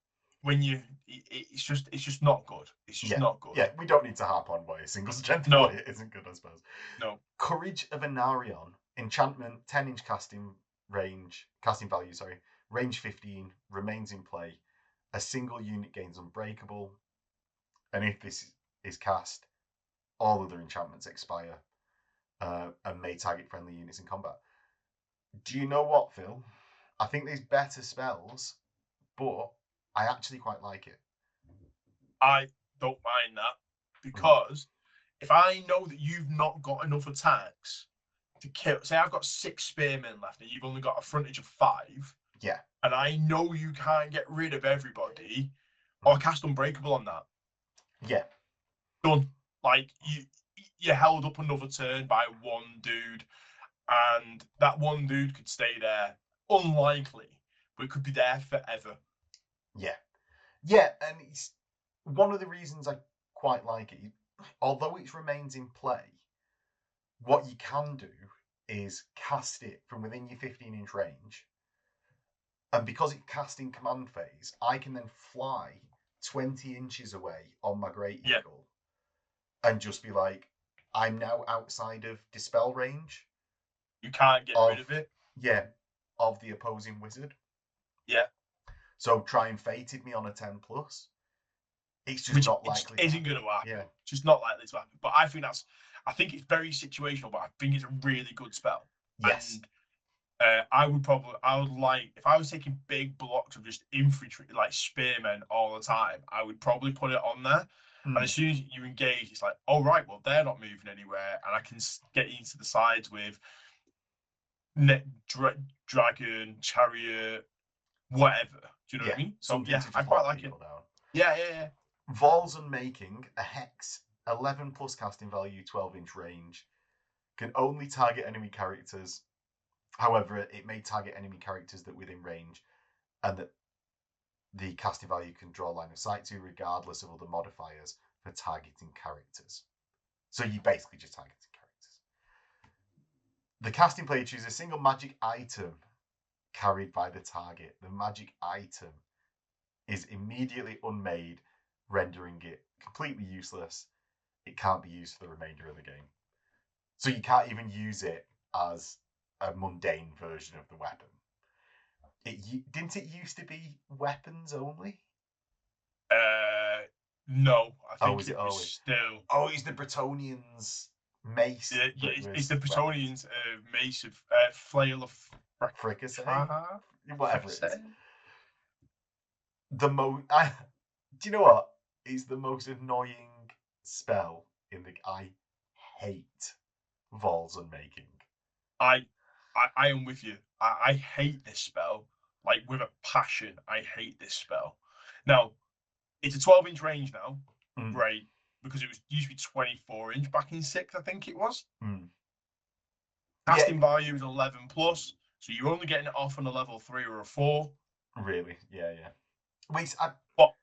when it's just not good. It's just not good. Yeah, we don't need to harp on why a single strength No. it isn't good, I suppose. No. Courage of Anarion, enchantment, 10-inch casting value, range 15, remains in play. A single unit gains unbreakable, and if this is cast, all other enchantments expire and may target friendly units in combat. Do you know what, Phil? I think there's better spells, but I actually quite like it. I don't mind that because if I know that you've not got enough attacks to kill, say I've got 6 spearmen left and you've only got a frontage of 5. Yeah. And I know you can't get rid of everybody, I'll cast Unbreakable on that. Yeah. Done. Like, you're held up another turn by one dude, and that one dude could stay there. Unlikely, but it could be there forever. Yeah. Yeah, and it's one of the reasons I quite like it. Although it remains in play, what you can do is cast it from within your 15-inch range. And because it's cast in command phase, I can then fly 20 inches away on my Great Eagle and just be like, I'm now outside of dispel range. You can't get rid of it. Yeah, of the opposing wizard. Yeah. So try and fated me on a 10+. It's just not likely. It isn't going to happen. Yeah. Just not likely to happen. But I think it's very situational, but I think it's a really good spell. Yes. And I would like, if I was taking big blocks of just infantry, like spearmen all the time, I would probably put it on there. And as soon as you engage, it's like, oh, right, well, they're not moving anywhere. And I can get into the sides with dragon, chariot, whatever. Do you know what I mean? So, yeah, I quite like it. Down. Yeah. Vols Unmaking, a hex, 11 plus casting value, 12-inch range. Can only target enemy characters. However, it may target enemy characters that within range and that the casting value can draw line of sight to, regardless of other modifiers for targeting characters. So you basically just targeting characters. The casting player chooses a single magic item carried by the target. The magic item is immediately unmade, rendering it completely useless. It can't be used for the remainder of the game. So you can't even use it as a mundane version of the weapon. Didn't it used to be weapons only? No, I think it was still. Oh, it's the Bretonians' mace. It's the Bretonians' mace of flail of fricassee, whatever it is. Do you know what? It's the most annoying spell in the. I hate Vols Unmaking. I am with you. I hate this spell, like, with a passion. I hate this spell. Now, it's a 12-inch range now, right? Because it was usually 24-inch back in 6th, I think it was. Casting value is 11+, so you're only getting it off on a level 3 or a 4. Really? Yeah. Wait, but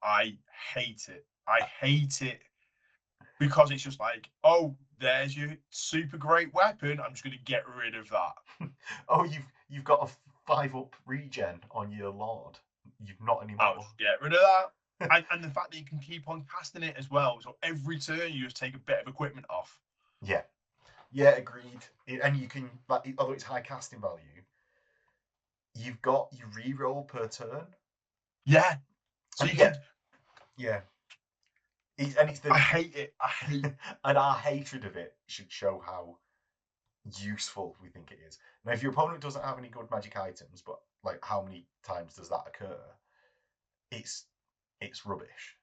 I hate it. I hate it because it's just like, oh, there's your super great weapon. I'm just going to get rid of that. Oh, you've got a 5-up regen on your Lord. You've not anymore. I'll just get rid of that. and the fact that you can keep on casting it as well. So every turn you just take a bit of equipment off. Yeah, agreed. And you can, although it's high casting value, you reroll per turn. Yeah. So Yeah. I hate it. And our hatred of it should show how useful we think it is. Now, if your opponent doesn't have any good magic items, but like how many times does that occur? It's rubbish.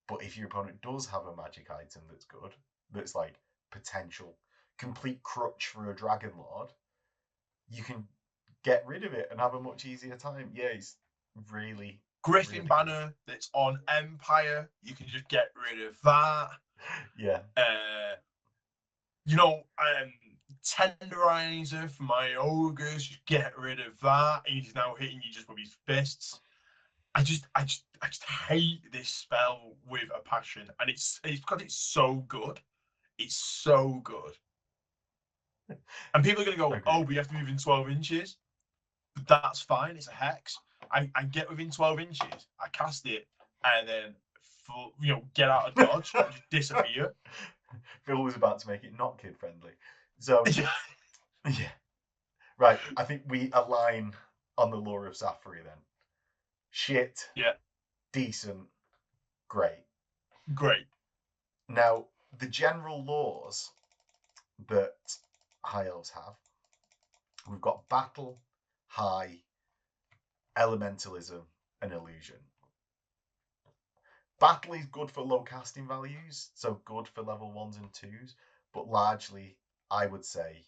But if your opponent does have a magic item that's good, that's like potential complete crutch for a Dragon Lord, you can get rid of it and have a much easier time. Yeah, it's really Griffin really banner that's on Empire, you can just get rid of that. Yeah. Tenderizer for my ogres, just get rid of that. He's now hitting you just with his fists. I just hate this spell with a passion, and it's because it's so good. It's so good. And people are going to go, Agreed. oh, but you have to move in 12 inches. But that's fine. It's a hex. I get within 12 inches. I cast it, and then, get out of dodge and just disappear. Phil was about to make it not kid friendly. So, yeah. Right. I think we align on the lore of Safari then. Shit. Yeah. Decent. Great. Great. Now, the general laws that High Elves have, we've got Battle, High, Elementalism, and Illusion. Battle is good for low casting values, so good for level 1s and 2s, but largely, I would say,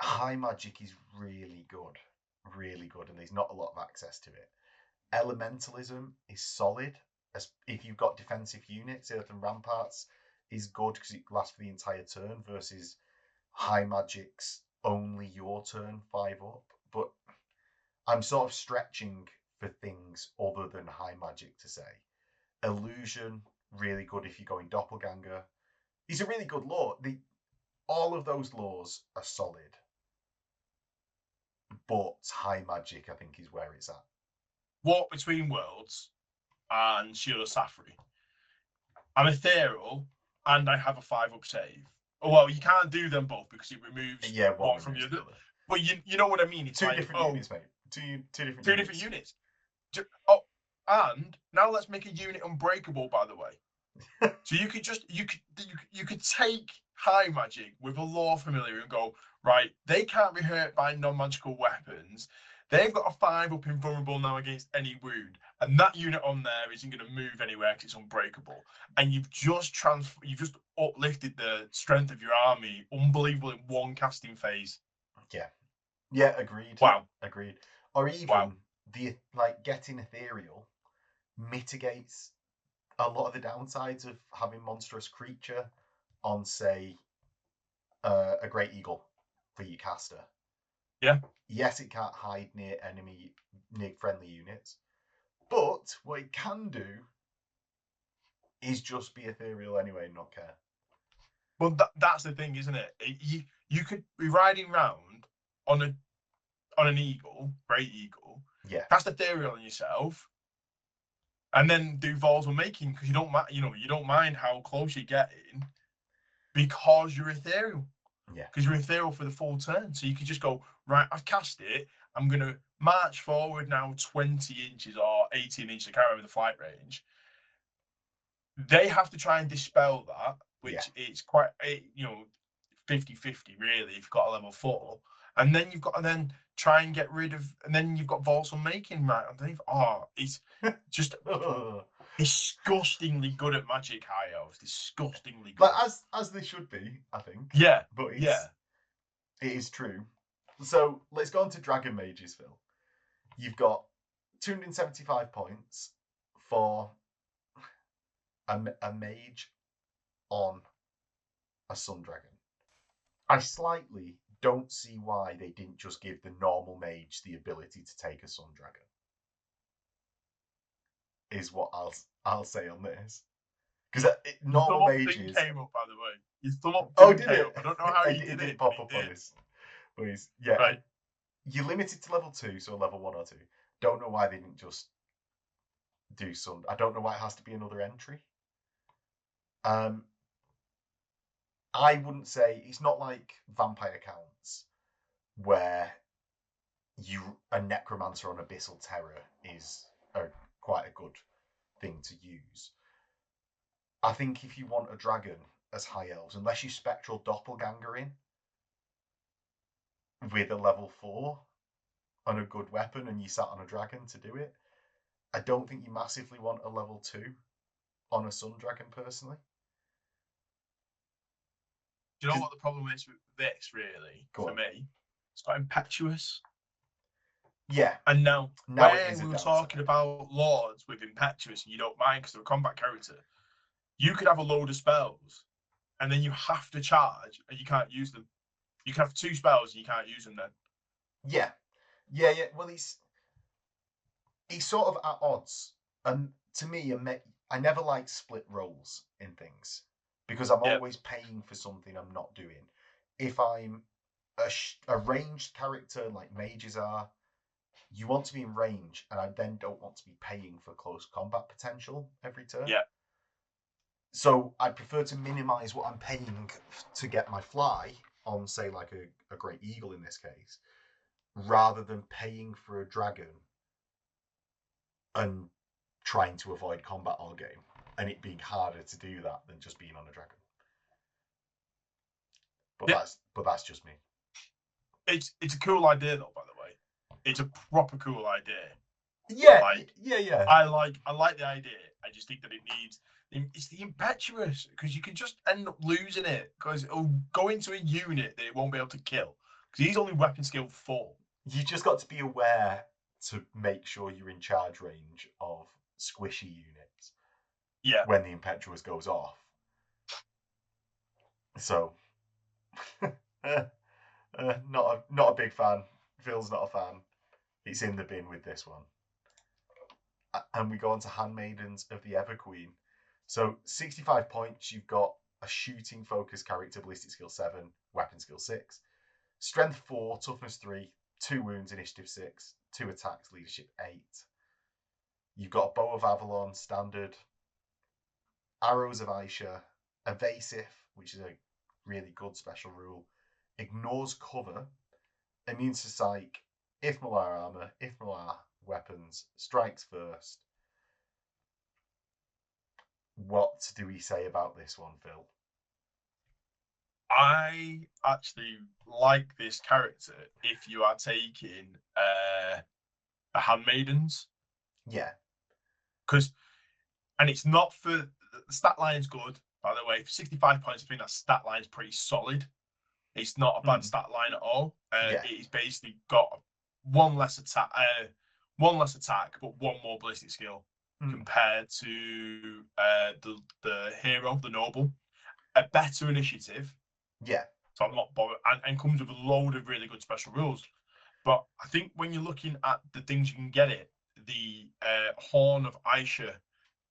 High Magic is really good, and there's not a lot of access to it. Elementalism is solid, as if you've got defensive units. Earthen Ramparts is good because it lasts for the entire turn versus High Magic's only your turn 5 up. But I'm sort of stretching for things other than High Magic to say. Illusion, really good if you're going Doppelganger. It's a really good law. All of those laws are solid. But High Magic, I think, is where it's at. Walk Between Worlds and Shield of Safari. I'm ethereal, and I have a 5-up save. Oh, well, you can't do them both because it removes one from the other. But you know what I mean? It's two different units, mate. Two different units. Oh, and now let's make a unit unbreakable. By the way, so you could take High Magic with a Law Familiar and go, right, they can't be hurt by non-magical weapons. They've got a 5-up invulnerable now against any wound, and that unit on there isn't going to move anywhere because it's unbreakable. And you've just uplifted the strength of your army, unbelievable in one casting phase. Yeah, agreed. Wow, agreed. Or even the getting ethereal mitigates a lot of the downsides of having monstrous creature on, say, a great eagle for your caster. Yeah. Yes, it can't hide near friendly units, but what it can do is just be ethereal anyway and not care. Well, that's the thing, isn't it? You could be riding round on an eagle, great eagle. Yeah. Cast ethereal on yourself, and then do volatile making because you don't mind how close you're getting because you're ethereal. Yeah. Because you're ethereal for the full turn, so you could just go right. I've cast it. I'm gonna march forward now 20 inches or 18 inches. I can't remember the flight range. They have to try and dispel that, which it's quite 50-50 really if you've got a level 4. And then you've got to then try and get rid of, and then you've got volatile making right underneath. Oh, it's just disgustingly good at Magic High Elves. Disgustingly good. But as they should be, I think. Yeah. But it is true. So let's go on to Dragon Mages, Phil. You've got 275 points for a mage on a Sun Dragon. I slightly don't see why they didn't just give the normal mage the ability to take a Sun Dragon. Is what I'll say on this. Because normal mages came up, by the way. Your thumb up did came it? Up. I don't know how you did it. It pop up on this. Please. Yeah. Right. You're limited to level 2, so level 1 or 2. Don't know why they didn't just do some. I don't know why it has to be another entry. I wouldn't say it's not like vampire counts where a necromancer on Abyssal Terror is quite a good thing to use. I think if you want a dragon as High Elves, unless you spectral doppelganger in, with a level 4 on a good weapon and you sat on a dragon to do it. I don't think you massively want a level 2 on a Sun Dragon personally. Do you know what the problem is with this, really, for me? It's got impetuous. Yeah. And now when we were talking about lords with impetuous and you don't mind because they're a combat character, you could have a load of spells and then you have to charge and you can't use them. You can have 2 spells and you can't use them then. Yeah. Well, he's sort of at odds. And to me, I never like split roles in things because I'm always paying for something I'm not doing. If I'm a ranged character like mages are, you want to be in range, and I then don't want to be paying for close combat potential every turn. Yeah. So I prefer to minimize what I'm paying to get my fly on, say, like a Great Eagle in this case, rather than paying for a dragon and trying to avoid combat all game, and it being harder to do that than just being on a dragon. But that's just me. It's a cool idea though, by the way. It's a proper cool idea. Yeah, I like the idea. I just think that it's the impetuous, because you can just end up losing it because it'll go into a unit that it won't be able to kill because he's only weapon skill 4. You just got to be aware to make sure you're in charge range of squishy units. Yeah. When the impetuous goes off. So, not a big fan. Phil's not a fan. It's in the bin with this one. And we go on to Handmaidens of the Everqueen. So 65 points, you've got a shooting focus character, ballistic skill 7, weapon skill 6, strength 4, toughness 3, 2 wounds, initiative 6, 2 attacks, leadership 8. You've got a Bow of Avalon, standard, Arrows of Aisha, evasive, which is a really good special rule, ignores cover, immune to psych, if Malar armor, if Malar weapons, strikes first. What do we say about this one, Phil? I actually like this character if you are taking the Handmaidens. Yeah. And it's not for the stat line's good, by the way. For 65 points, I think that stat line's pretty solid. It's not a bad stat line at all. It's basically got one less attack, but one more ballistic skill compared to the hero, the noble. A better initiative. Yeah. So I'm not bothered, and comes with a load of really good special rules. But I think when you're looking at the things you can get it, the Horn of Aisha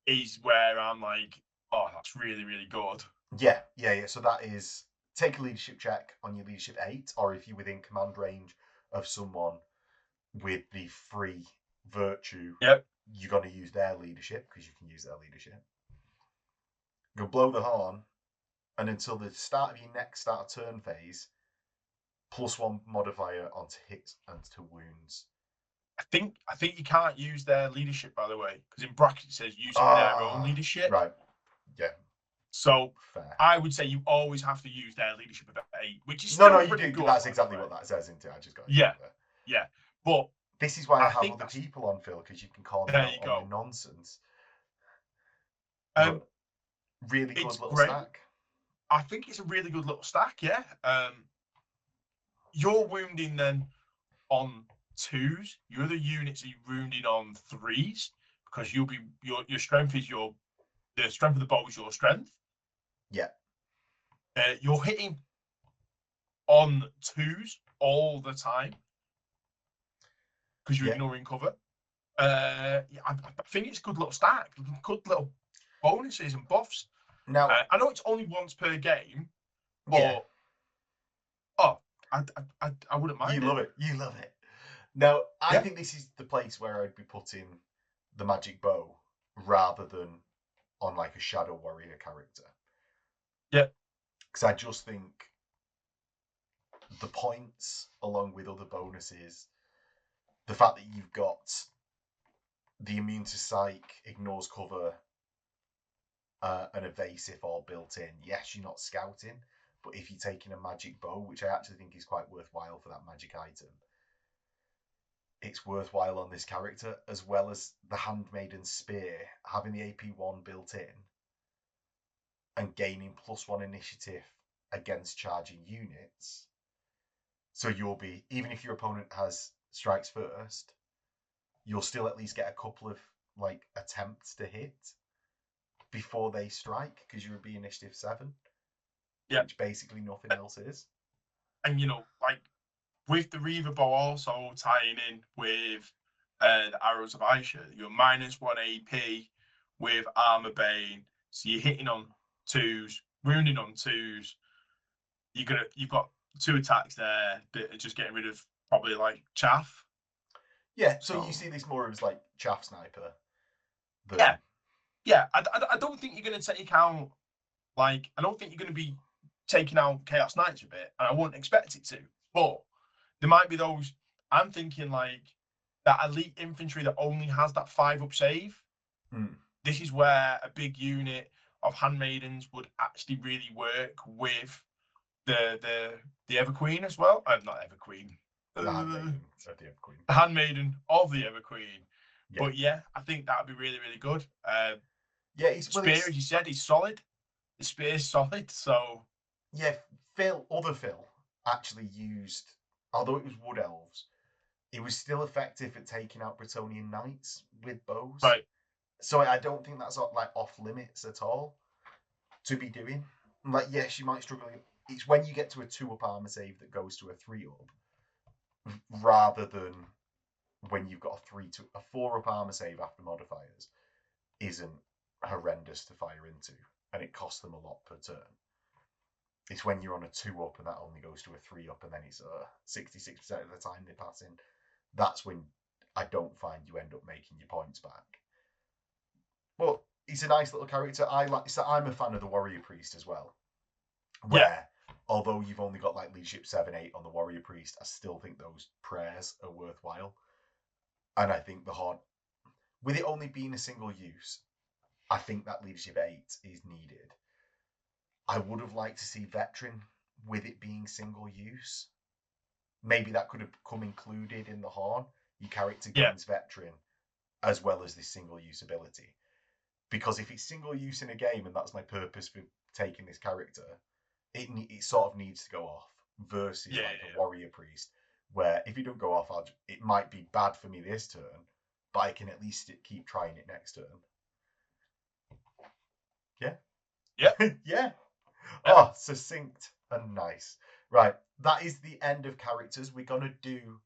is where I'm like, oh, that's really, really good. Yeah. So that is, take a leadership check on your leadership 8, or if you're within command range of someone with the free virtue, you're going to use their leadership because you can use their leadership. You'll blow the horn, and until the start of your next start of turn phase, +1 modifier onto hits and to wounds. I think you can't use their leadership, by the way, because in brackets it says using their own leadership. Right. Yeah. So fair. I would say you always have to use their leadership of 8, which is no, you do. Good, that's exactly what that says, isn't it? I just got it. Yeah. But this is why I have other people on, Phil, because you can call them out on the nonsense. Really good little stack. I think it's a really good little stack, yeah. You're wounding then on 2s. Your other units are wounding on 3s because you'll be your strength is the strength of the bow is your strength. Yeah. You're hitting on 2s all the time because you're ignoring cover. I think it's a good little stack, good little bonuses and buffs. Now I know it's only once per game, but I wouldn't mind. You love it. Now I think this is the place where I'd be putting the magic bow rather than on like a shadow warrior character. Yeah. Because I just think the points, along with other bonuses, the fact that you've got the immune to psych, ignores cover, and evasive all built in. Yes, you're not scouting, But if you're taking a magic bow, which I actually think is quite worthwhile for that magic item, it's worthwhile on this character, as well as the Handmaiden Spear, having the AP1 built in and gaining +1 initiative against charging units. So you'll be, even if your opponent has strikes first, you'll still at least get a couple of like attempts to hit before they strike, because you'll be initiative 7. Yeah. Which basically nothing else is. And like with the Reaver Bow also tying in with the Arrows of Aisha, you're -1 AP with Armor Bane, so you're hitting on 2s, wounding on 2s. You've got 2 attacks there that are just getting rid of probably like chaff. Yeah, so you see this more as like chaff sniper. Yeah. I don't think you're going to take out, like, I don't think you're going to be taking out Chaos Knights a bit, and I wouldn't expect it to. But there might be those, I'm thinking like that elite infantry that only has that 5-up save. This is where a big unit of Handmaidens would actually really work with the Everqueen as well. Not Everqueen. The Handmaiden of the Everqueen. The Handmaiden of the Everqueen. Yeah. But yeah, I think that would be really, really good. Yeah, Spear, as you said, he's solid. The Spear's solid, so... Yeah, other Phil actually used, although it was Wood Elves, it was still effective at taking out Bretonnian Knights with bows. Right. So I don't think that's like off limits at all to be doing. Like, yes, you might struggle. It's when you get to a 2-up armor save that goes to a 3-up, rather than when you've got a 4-up armor save after modifiers isn't horrendous to fire into, and it costs them a lot per turn. It's when you're on a 2-up and that only goes to a 3-up, and then it's 66% of the time they pass in. That's when I don't find you end up making your points back. But he's a nice little character. I'm a fan of the Warrior Priest as well. Where, although you've only got like leadership 7, 8 on the Warrior Priest, I still think those prayers are worthwhile. And I think the Horn, with it only being a single use, I think that leadership 8 is needed. I would have liked to see Veteran with it being single use. Maybe that could have come included in the Horn. Your character gains Veteran as well as this single use ability. Because if it's single use in a game and that's my purpose for taking this character, it sort of needs to go off. Versus a Warrior Priest, where if you don't go off, it might be bad for me this turn, but I can at least keep trying it next turn. Yeah? Yeah. Oh, succinct and nice. Right, that is the end of characters. We're going to do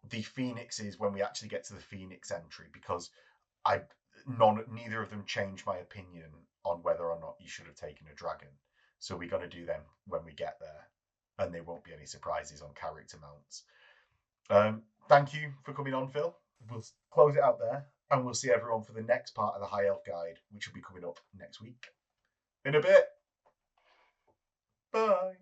the Phoenixes when we actually get to the Phoenix entry, because neither of them change my opinion on whether or not you should have taken a dragon. So we're going to do them when we get there, and there won't be any surprises on character mounts. Thank you for coming on, Phil. We'll close it out there, and we'll see everyone for the next part of the High Elf Guide, which will be coming up next week. In a bit. Bye.